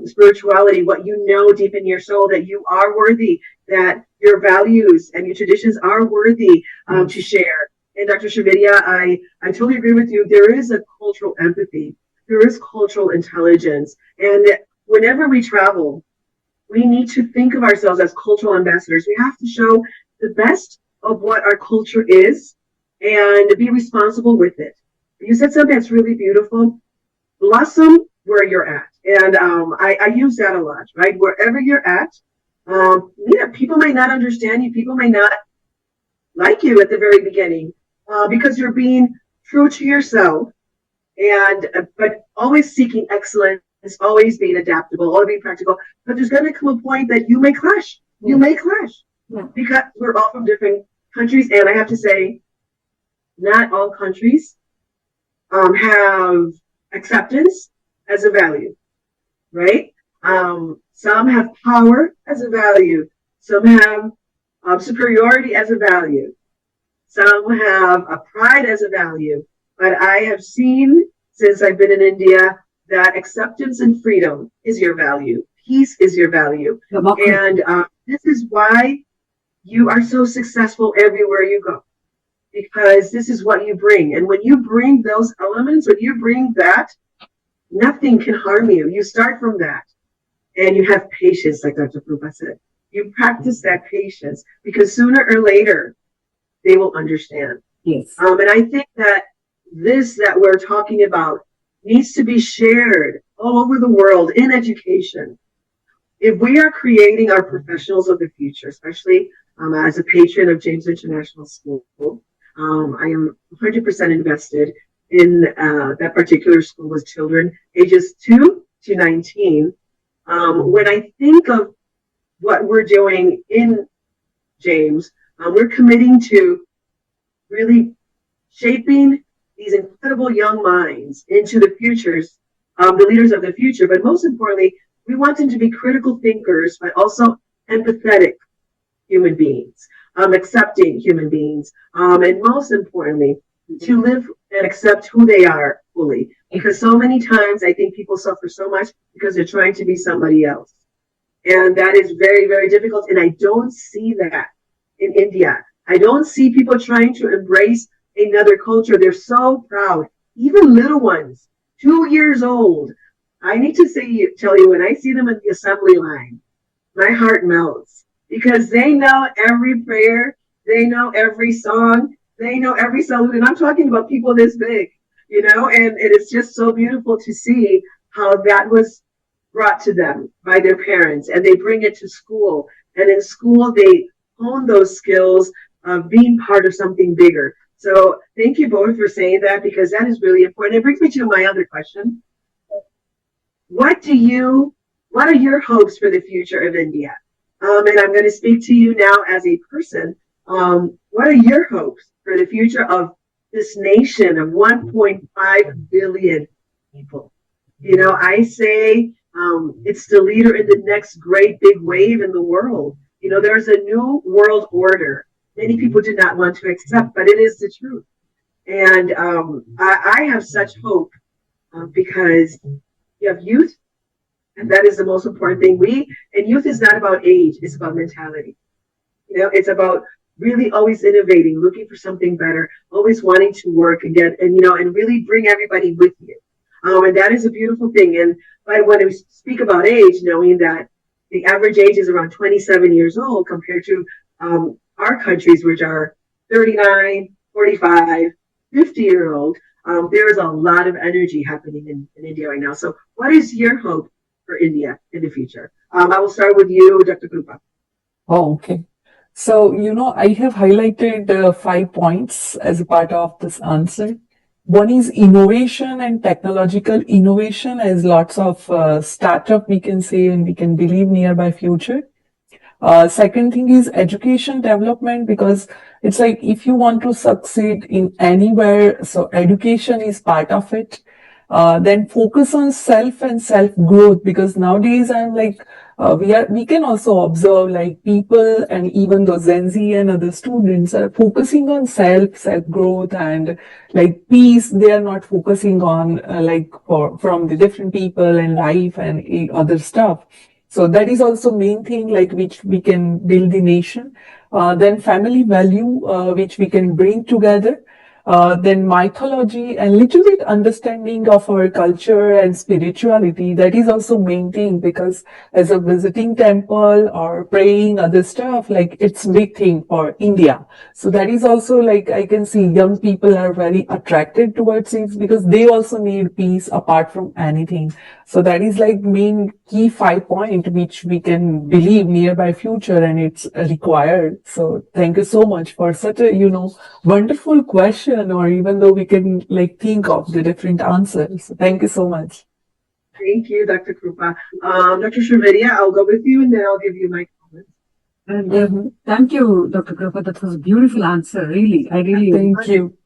spirituality, what you know deep in your soul, that you are worthy, that your values and your traditions are worthy to share. And Dr. Shavidya, I totally agree with you. There is a cultural empathy. There is cultural intelligence. And whenever we travel, we need to think of ourselves as cultural ambassadors. We have to show the best of what our culture is and be responsible with it. You said something that's really beautiful. Blossom where you're at. And I use that a lot, right? Wherever you're at, people might not understand you. People may not like you at the very beginning because you're being true to yourself but always seeking excellence, always being adaptable, always being practical. But there's going to come a point that you may clash. You may clash because we're all from different countries. And I have to say, not all countries have acceptance as a value, right? Some have power as a value. Some have superiority as a value. Some have a pride as a value. But I have seen, since I've been in India, that acceptance and freedom is your value. Peace is your value. And this is why you are so successful everywhere you go. Because this is what you bring. And when you bring those elements, when you bring that, nothing can harm you. You start from that. And you have patience, like Dr. Krupa said. You practice that patience because sooner or later, they will understand. Yes. And I think that this that we're talking about needs to be shared all over the world in education. If we are creating our professionals of the future, especially as a patron of James International School, I am 100% invested in that particular school with children ages 2 to 19. When I think of what we're doing in James, we're committing to really shaping these incredible young minds into the futures, the leaders of the future. But most importantly, we want them to be critical thinkers, but also empathetic human beings, accepting human beings, and most importantly, to live and accept who they are fully. Because so many times I think people suffer so much because they're trying to be somebody else. And that is very, very difficult. And I don't see that in India. I don't see people trying to embrace another culture. They're so proud. Even little ones, 2 years old. I need to tell you, when I see them in the assembly line, my heart melts because they know every prayer. They know every song. They know every salute. And I'm talking about people this big, and it is just so beautiful to see how that was brought to them by their parents, and they bring it to school. And in school, they hone those skills of being part of something bigger. So thank you both for saying that, because that is really important. It brings me to my other question. What are your hopes for the future of India? And I'm going to speak to you now as a person. What are your hopes for the future of this nation of 1.5 billion people? I say it's the leader in the next great big wave in the world. There's a new world order. Many people do not want to accept, but it is the truth. And I have such hope because you have youth, and that is the most important thing. And youth is not about age, it's about mentality. It's about really always innovating, looking for something better, always wanting to work and and really bring everybody with you. And that is a beautiful thing. And when we speak about age, knowing that the average age is around 27 years old compared to our countries, which are 39, 45, 50-year-old, there is a lot of energy happening in India right now. So what is your hope for India in the future? I will start with you, Dr. Krupa. Oh, okay. So, I have highlighted 5 points as a part of this answer. One is innovation and technological innovation, as lots of startup we can say and we can believe nearby future. Second thing is education development, because it's like if you want to succeed in anywhere, so education is part of it. Then focus on self and self growth, because nowadays I'm like we can also observe like people and even the Gen Z and other students are focusing on self growth and like peace. They are not focusing on from the different people and life and other stuff. So that is also main thing like which we can build the nation. Then family value which we can bring together. Then mythology and little bit understanding of our culture and spirituality. That is also main thing, because as a visiting temple or praying other stuff, like it's big thing for India. So that is also like I can see young people are very attracted towards it because they also need peace apart from anything. So that is like main key 5 point which we can believe nearby future and it's required. So thank you so much for such a, wonderful question, or even though we can like think of the different answers. Thank you so much. Thank you, Dr. Krupa. Dr. Srividya, I'll go with you and then I'll give you my comments. And thank you, Dr. Krupa. That was a beautiful answer. Really, I really Thank you.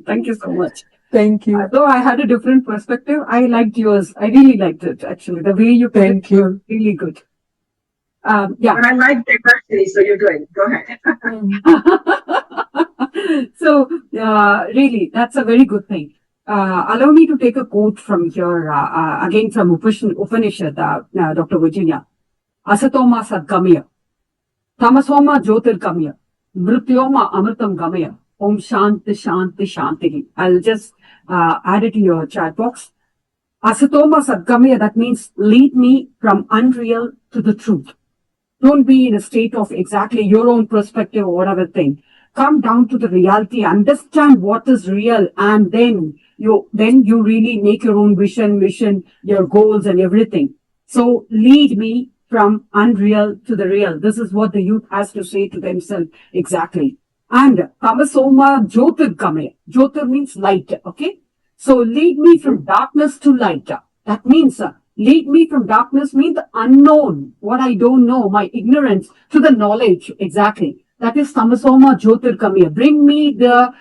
Thank you so much. Thank you. Though I had a different perspective, I liked yours. I really liked it, actually. The way you put Thank it you. was really good. But I like diversity, so you're good. Go ahead. So, really, that's a very good thing. Allow me to take a quote from here, again from Upanishad, Dr. Virginia. Asatoma sadgamaya, tamasoma jyotirgamaya, mrityoma amritam gamaya, om shanti shanti shanti. I'll just add it in your chat box. Asatoma sadgamaya, that means lead me from unreal to the truth. Don't be in a state of exactly your own perspective or whatever thing. Come down to the reality, understand what is real, and then you really make your own vision, mission, your goals and everything. So lead me from unreal to the real. This is what the youth has to say to themselves exactly. And Tamasoma Jyotirgamaya. Jyotir means light, okay? So lead me from darkness to light. That means lead me from darkness means the unknown, what I don't know, my ignorance, to the knowledge, exactly. That is Tamasoma Jyotirgamaya. Bring me the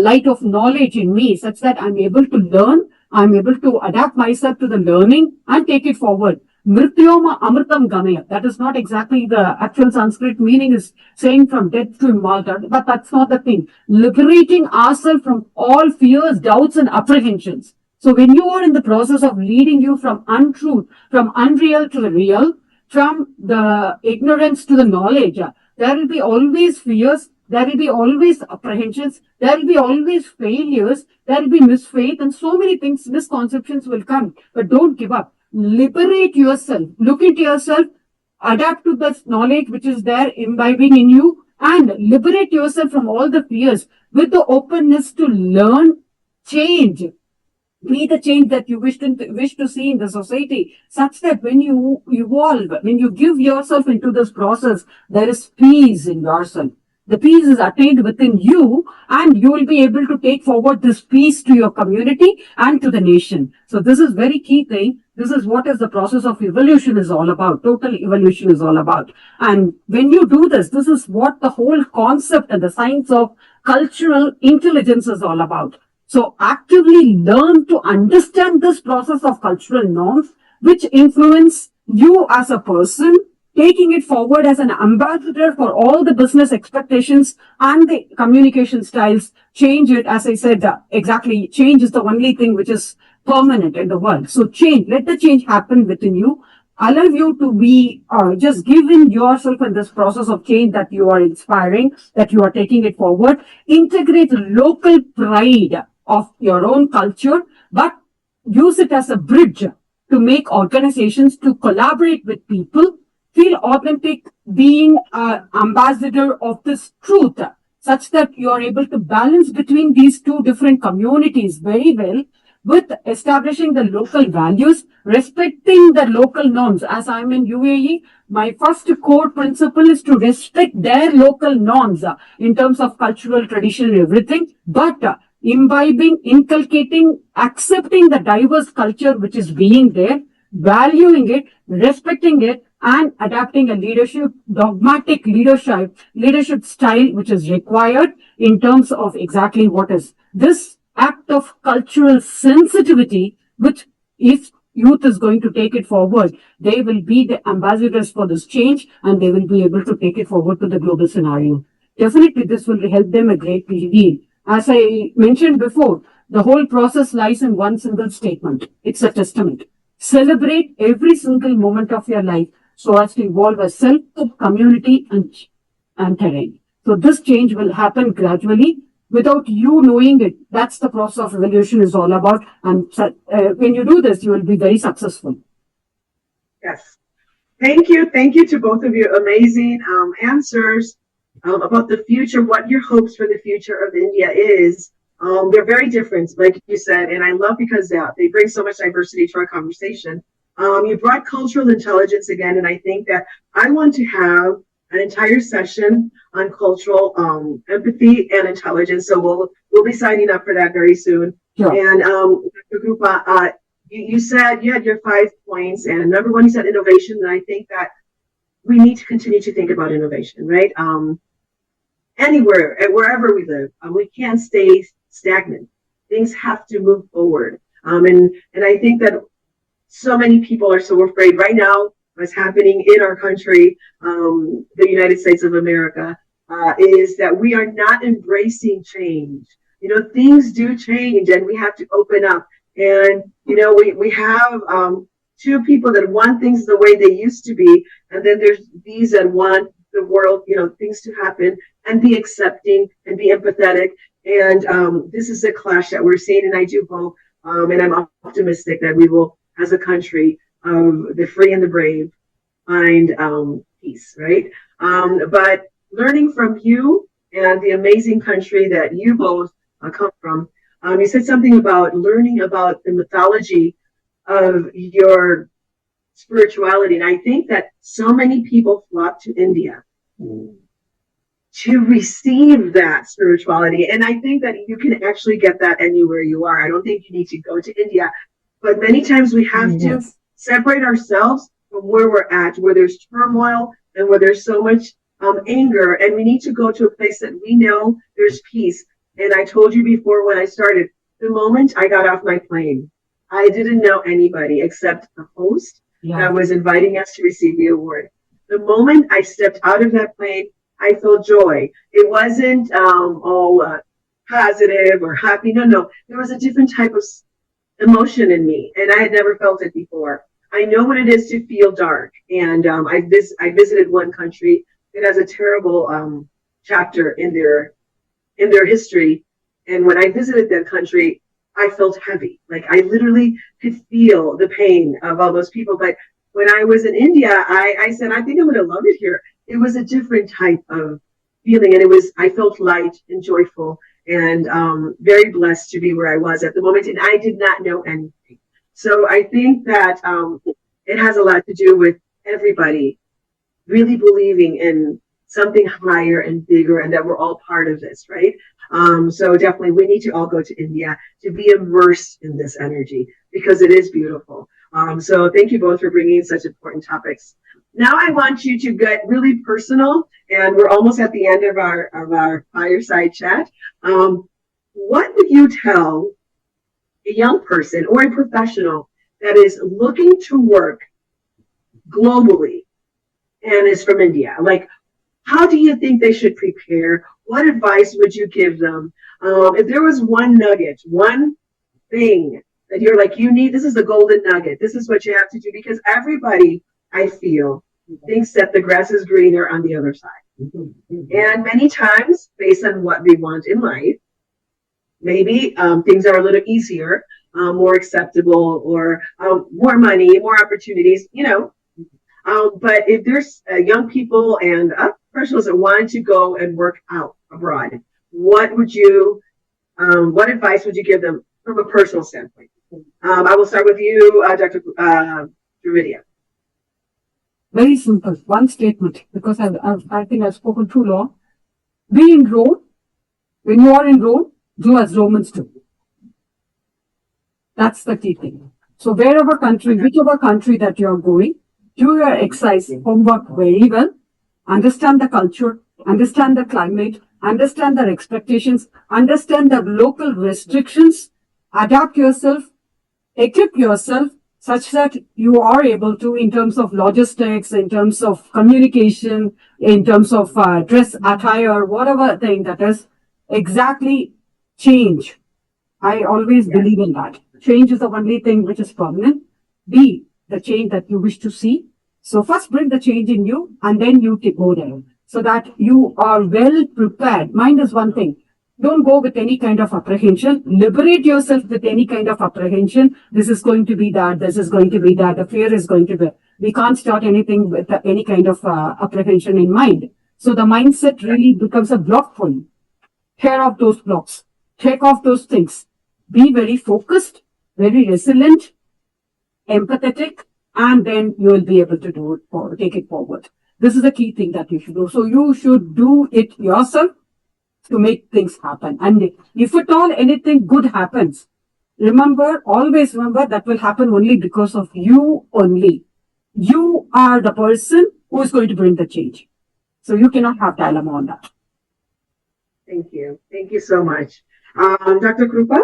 light of knowledge in me such that I'm able to learn, I'm able to adapt myself to the learning and take it forward. Mrityoma Amritam Gamaya. That is not exactly the actual Sanskrit meaning, is saying from death to immortality, but that's not the thing. Liberating ourselves from all fears, doubts and apprehensions. So when you are in the process of leading you from untruth, from unreal to the real, from the ignorance to the knowledge, there will be always fears, there will be always apprehensions, there will be always failures, there will be misfaith and so many things, misconceptions will come. But don't give up. Liberate yourself. Look into yourself. Adapt to the knowledge which is there imbibing in you and liberate yourself from all the fears with the openness to learn, change. Be the change that you wish to see in the society, such that when you evolve, when you give yourself into this process, there is peace in yourself. The peace is attained within you, and you will be able to take forward this peace to your community and to the nation. So this is very key thing. This is what is the process of evolution is all about. Total evolution is all about. And when you do this, this is what the whole concept and the science of cultural intelligence is all about. So actively learn to understand this process of cultural norms, which influence you as a person, taking it forward as an ambassador for all the business expectations and the communication styles. Change it, as I said, exactly, change is the only thing which is permanent in the world. So change, let the change happen within you. allow you to be just giving yourself in this process of change that you are inspiring, that you are taking it forward. Integrate local pride of your own culture, but use it as a bridge to make organizations to collaborate with people, feel authentic, being an ambassador of this truth, such that you are able to balance between these two different communities very well, with establishing the local values, respecting the local norms. As I'm in UAE, my first core principle is to respect their local norms in terms of cultural tradition and everything, but imbibing, inculcating, accepting the diverse culture which is being there, valuing it, respecting it, and adapting a dogmatic leadership style which is required in terms of exactly what is this act of cultural sensitivity, which if youth is going to take it forward, they will be the ambassadors for this change and they will be able to take it forward to the global scenario. Definitely, this will help them a great deal. As I mentioned before, the whole process lies in one single statement. It's a testament. Celebrate every single moment of your life so as to evolve a self, community, and terrain. So this change will happen gradually without you knowing it. That's the process of evolution is all about. And when you do this, you will be very successful. Yes. Thank you. Thank you to both of you. Amazing answers about the future, what your hopes for the future of India is. They're very different, like you said, and I love because they bring so much diversity to our conversation. You brought cultural intelligence again, and I think that I want to have an entire session on cultural empathy and intelligence. So we'll be signing up for that very soon. Sure. And Dr. Grupa, you said you had your 5 points, and number one, you said innovation, and I think that we need to continue to think about innovation, right? Anywhere, wherever we live, we can't stay stagnant. Things have to move forward. And I think that so many people are so afraid right now. What's happening in our country, the United States of America, is that we are not embracing change. You know, things do change, and we have to open up. And you know, we have 2 people that want things the way they used to be, and then there's these that want the world, you know, things to happen and be accepting and be empathetic. And this is a clash that we're seeing, and I do hope, and I'm optimistic that we will, as a country, the free and the brave, find peace, right? But learning from you and the amazing country that you both come from, you said something about learning about the mythology of your spirituality. And I think that so many people flock to India to receive that spirituality. And I think that you can actually get that anywhere you are. I don't think you need to go to India. But many times we have to separate ourselves from where we're at, where there's turmoil and where there's so much anger. And we need to go to a place that we know there's peace. And I told you before when I started, the moment I got off my plane, I didn't know anybody except the host that was inviting us to receive the award. The moment I stepped out of that plane, I felt joy. It wasn't all positive or happy. No. There was a different type of emotion in me, and I had never felt it before. I know what it is to feel dark, and I visited one country that has a terrible chapter in their history, and when I visited that country, I felt heavy. Like I literally could feel the pain of all those people. But when I was in India, I said, I think I'm going to love it here. It was a different type of feeling, and I felt light and joyful, and very blessed to be where I was at the moment. And I did not know anything. So I think that it has a lot to do with everybody really believing in something higher and bigger, and that we're all part of this, right? So definitely we need to all go to India to be immersed in this energy because it is beautiful. So thank you both for bringing such important topics. Now I want you to get really personal, and we're almost at the end of our fireside chat. What would you tell a young person or a professional that is looking to work globally and is from India? Like, how do you think they should prepare? What advice would you give them? If there was one nugget, one thing that you're like, this is the golden nugget. This is what you have to do, because everybody I feel, thinks that the grass is greener on the other side. And many times, based on what we want in life, maybe things are a little easier, more acceptable, or more money, more opportunities, you know. But if there's young people and professionals that wanted to go and work out abroad, what would you, what advice would you give them from a personal standpoint? I will start with you, Dr. Rivera. Very simple. One statement, because I think I've spoken too long. Be in Rome. When you are in Rome, do as Romans do. That's the key thing. So wherever country, whichever country that you're going, do your exercise homework very well. Understand the culture, understand the climate, understand their expectations, understand the local restrictions, adapt yourself, equip yourself such that you are able to, in terms of logistics, in terms of communication, in terms of dress attire, whatever thing that is, exactly change. I always believe in that. Change is the only thing which is permanent. Be the change that you wish to see. So first bring the change in you and then you go there so that you are well prepared. Mind is one thing. Don't go with any kind of apprehension. Liberate yourself with any kind of apprehension. This is going to be that. This is going to be that. The fear is going to be. We can't start anything with any kind of apprehension in mind. So the mindset really becomes a block for you. Tear off those blocks. Take off those things. Be very focused, very resilient, empathetic, and then you will be able to do it or take it forward. This is the key thing that you should do. So you should do it yourself to make things happen. And if at all anything good happens, always remember that will happen only because of you only. You are the person who is going to bring the change. So you cannot have dilemma on that. Thank you. Thank you so much. Dr. Krupa?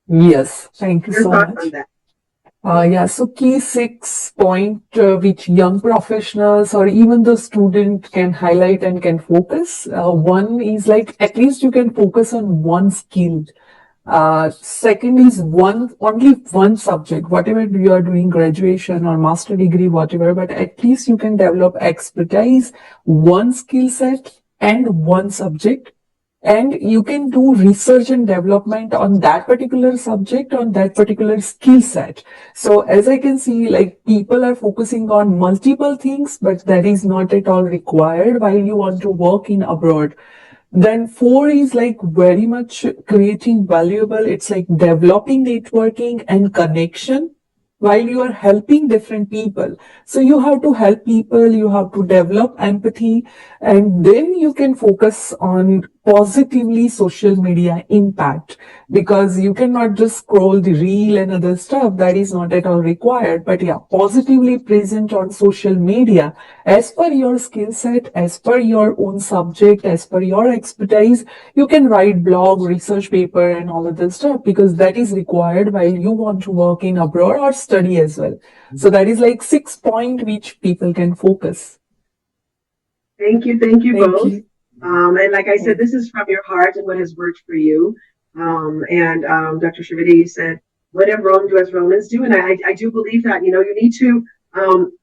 Yes, thank you Your so thoughts much. on that? So key 6 point which young professionals or even the student can highlight and can focus. One is like at least you can focus on one skill. Second is only one subject, whatever you are doing, graduation or master degree, whatever, but at least you can develop expertise, one skill set and one subject. And you can do research and development on that particular subject, on that particular skill set. So as I can see, like people are focusing on multiple things, but that is not at all required while you want to work in abroad. Then 4 is like very much creating valuable. It's like developing networking and connection while you are helping different people. So you have to help people, you have to develop empathy, and then you can focus on positively social media impact, because you cannot just scroll the reel and other stuff. That is not at all required. But yeah, positively present on social media as per your skill set, as per your own subject, as per your expertise. You can write blog, research paper and all of this stuff, because that is required while you want to work in abroad or study as well. So that is like 6 point which people can focus. Thank you Thank both. you. And like I said, this is from your heart and what has worked for you. Dr. Shavidi, you said, what have Rome do as Romans do? And I do believe that, you know, you need to,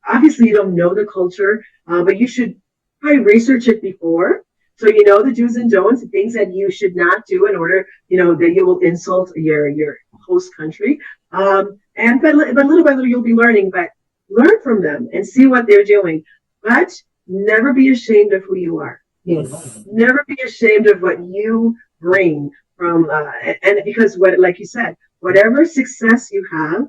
obviously you don't know the culture, but you should probably research it before. So you know the do's and don'ts, the things that you should not do in order, you know, that you will insult your host country. But little by little you'll be learning, but learn from them and see what they're doing. But never be ashamed of who you are. Yes. Never be ashamed of what you bring from, and because what, like you said, whatever success you have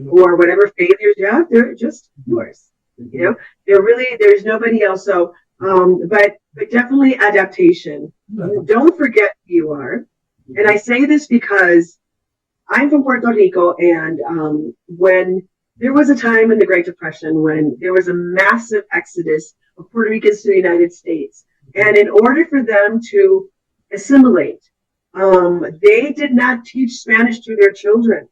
or whatever failures you have, they're just yours. You know, there's nobody else. So, but definitely adaptation. Don't forget who you are. And I say this because I'm from Puerto Rico, and when there was a time in the Great Depression when there was a massive exodus of Puerto Ricans to the United States. And in order for them to assimilate, they did not teach Spanish to their children.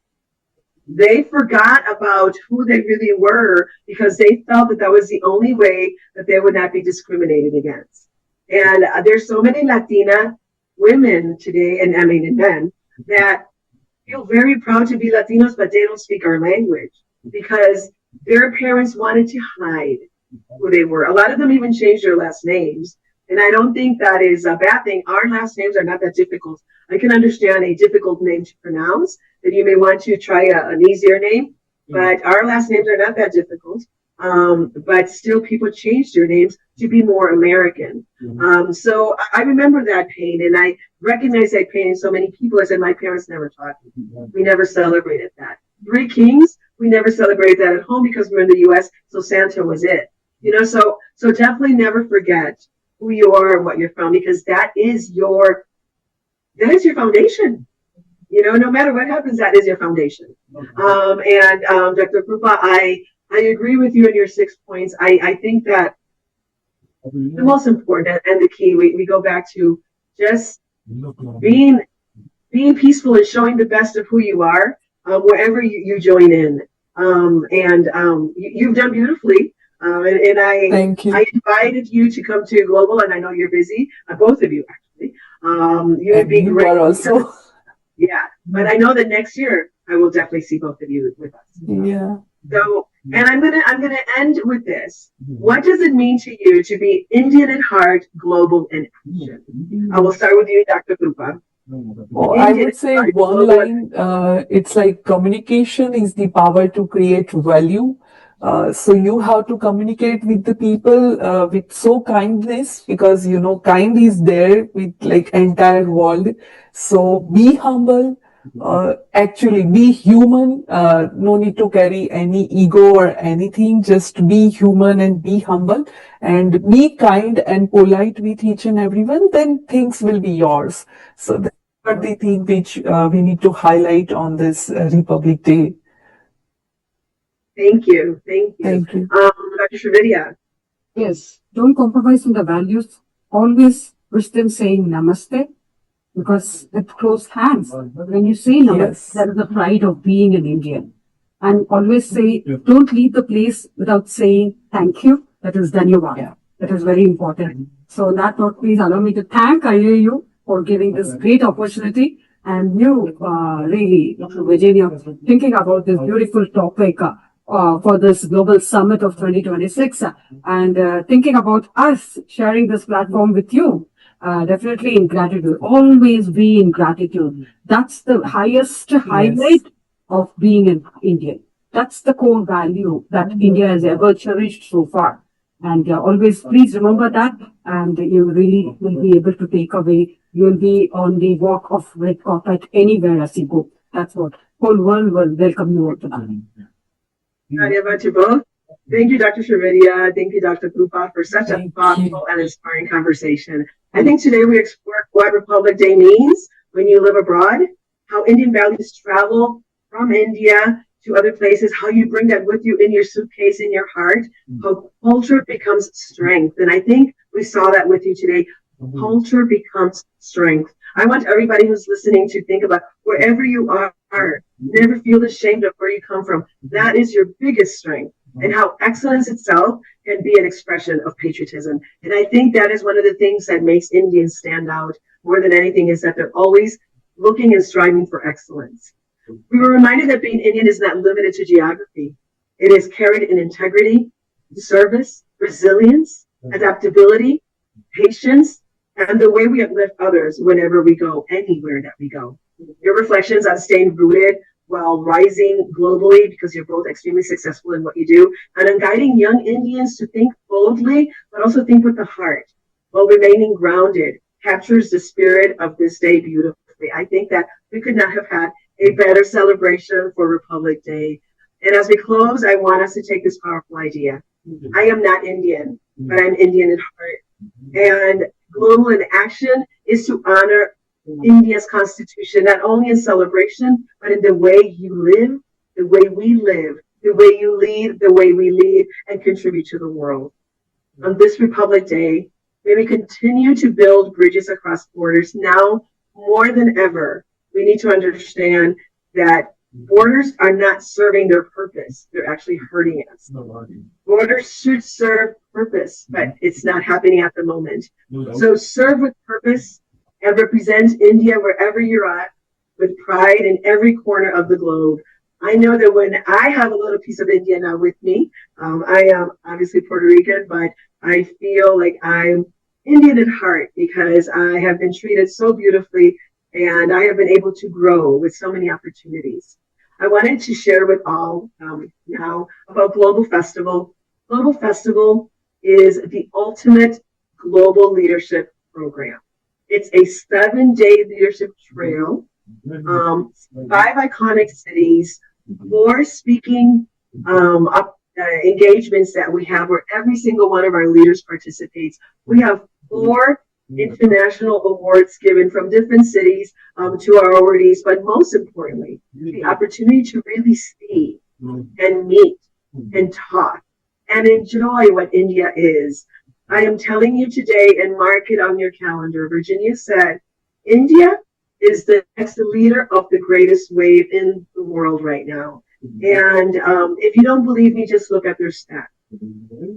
They forgot about who they really were because they felt that that was the only way that they would not be discriminated against. And there's so many Latina women today, and men, that feel very proud to be Latinos, but they don't speak our language because their parents wanted to hide who they were. A lot of them even changed their last names. And I don't think that is a bad thing. Our last names are not that difficult. I can understand a difficult name to pronounce, that you may want to try an easier name, but our last names are not that difficult. But still, people change their names to be more American. So I remember that pain, and I recognize that pain in so many people. I said, my parents never taught me. We never celebrated that. Three Kings, we never celebrated that at home because we're in the U.S., so Santa was it. So definitely never forget who you are and what you're from, because that is your foundation. No matter what happens, that is your foundation. And Dr. Krupa, I agree with you in your 6 points. I think that the most important and the key, we go back to just being peaceful and showing the best of who you are wherever you join in. You've done beautifully. And Thank you. I invited you to come to Global, and I know you're busy, both of you actually. You would be you great. are also. Yeah, but I know that next year I will definitely see both of you with us. Yeah. So, and I'm gonna end with this. What does it mean to you to be Indian at heart, global in action? I will start with you, Dr. Krupa. Oh, I would say one line, it's like communication is the power to create value. So you have to communicate with the people with so kindness, because kind is there with like entire world. So be humble. Actually be human. No need to carry any ego or anything. Just be human and be humble and be kind and polite with each and everyone. Then things will be yours. So that's what the thing which we need to highlight on this Republic Day. Thank you. Thank you. Dr. Shravidya. Yes, don't compromise on the values. Always wish them saying namaste, because with closed hands, when you say namaste, Yes. that is the pride of being an Indian. And always say, don't leave the place without saying thank you. That is dhanyavad. Yeah. That is very important. So on that note, please allow me to thank IIU for giving this great opportunity, and you, really, Dr. Virginia, thinking about this beautiful topic for this global summit of 2026, and thinking about us sharing this platform with you. Definitely in gratitude. Always be in gratitude. That's the highest highlight of being an Indian. That's the core value that India has ever cherished so far. And always please remember that, and you really will be able to take away. You'll be on the walk of red carpet anywhere as you go. That's what whole world will welcome you all to that. Dhanyavad to both. Thank you, Dr. Shravidya. Thank you, Dr. Krupa, for such a Thank thoughtful you. and inspiring conversation. I think today we explored what Republic Day means when you live abroad, how Indian values travel from India to other places, how you bring that with you in your suitcase, in your heart, how culture becomes strength. And I think we saw that with you today. Culture becomes strength. I want everybody who's listening to think about wherever you are, never feel ashamed of where you come from. That is your biggest strength, and how excellence itself can be an expression of patriotism. And I think that is one of the things that makes Indians stand out more than anything, is that they're always looking and striving for excellence. We were reminded that being Indian is not limited to geography. It is carried in integrity, service, resilience, adaptability, patience, and the way we uplift others whenever we go, anywhere that we go. Your reflections on staying rooted while rising globally, because you're both extremely successful in what you do, and on guiding young Indians to think boldly, but also think with the heart while remaining grounded, captures the spirit of this day beautifully. I think that we could not have had a better celebration for Republic Day. And as we close, I want us to take this powerful idea. I am not Indian, but I'm Indian at heart. And global in action is to honor India's constitution, not only in celebration, but in the way you live, the way we live, the way you lead, the way we lead, and contribute to the world. On this Republic Day, may we continue to build bridges across borders. Now more than ever, we need to understand that borders are not serving their purpose. They're actually hurting us. Borders should serve purpose, but it's not happening at the moment. So serve with purpose and represent India wherever you're at, with pride in every corner of the globe. I know that when I have a little piece of India now with me, I am obviously Puerto Rican, but I feel like I'm Indian at heart because I have been treated so beautifully and I have been able to grow with so many opportunities. I wanted to share with all now about Global Festival. Global Festival is the ultimate global leadership program. It's a 7-day leadership trail, 5 iconic cities, 4 speaking engagements that we have where every single one of our leaders participates. We have 4 international awards given from different cities to our awardees, but most importantly, the opportunity to really see and meet and talk and enjoy what India is. I am telling you today, and mark it on your calendar, Virginia said, India is the next leader of the greatest wave in the world right now. And if you don't believe me, just look at their stats.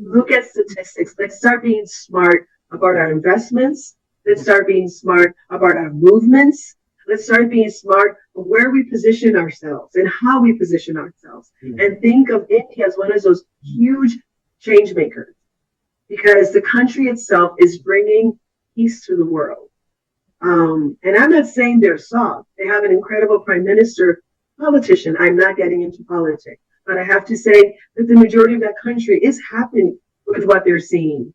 Look at statistics. Let's start being smart about our investments. Let's start being smart about our movements. Let's start being smart of where we position ourselves and how we position ourselves. And think of India as one of those huge change makers because the country itself is bringing peace to the world. And I'm not saying they're soft. They have an incredible prime minister, politician. I'm not getting into politics, but I have to say that the majority of that country is happy with what they're seeing.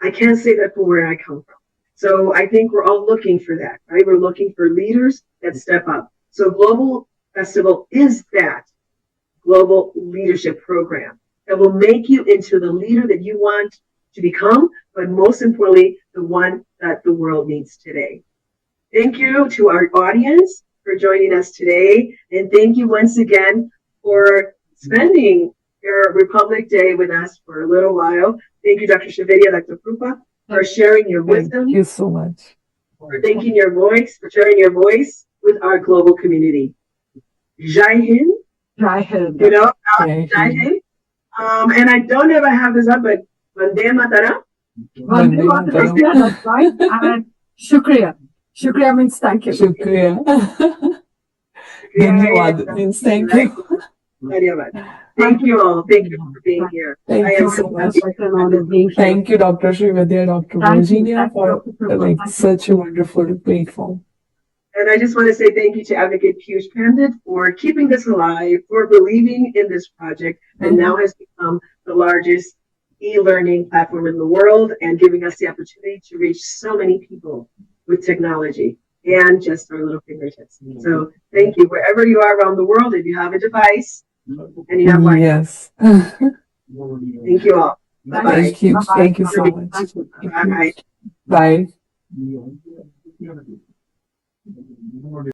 I can't say that for where I come from. So I think we're all looking for that, right? We're looking for leaders that step up. So Global Festival is that global leadership program that will make you into the leader that you want to become, but most importantly, the one that the world needs today. Thank you to our audience for joining us today. And thank you once again for spending your Republic Day with us for a little while. Thank you, Dr. Shavidya, Dr. Krupa, for sharing your wisdom. Thank you so much. For sharing your voice with our global community. Jai Hind. Jai Hind. Jai Hind. And I don't ever have this up, but Vande Mataram. Vande Mataram. Yeah, that's right. And Shukriya. Shukriya means thank you. Shukriya. Dhanyawad means thank you. Thank you all. Thank you for being here. Thank you so much. Thank you, Dr. Srividya, Dr. Virginia, for such a wonderful platform. And I just want to say thank you to Advocate Piyush Pandit for keeping this alive, for believing in this project, and now has become the largest e-learning platform in the world and giving us the opportunity to reach so many people with technology and just our little fingertips. So thank you. Wherever you are around the world, if you have a device and you have Wi-Fi. Yes. Thank you all. Bye-bye. Thank you. Thank you so much. Bye. Bye.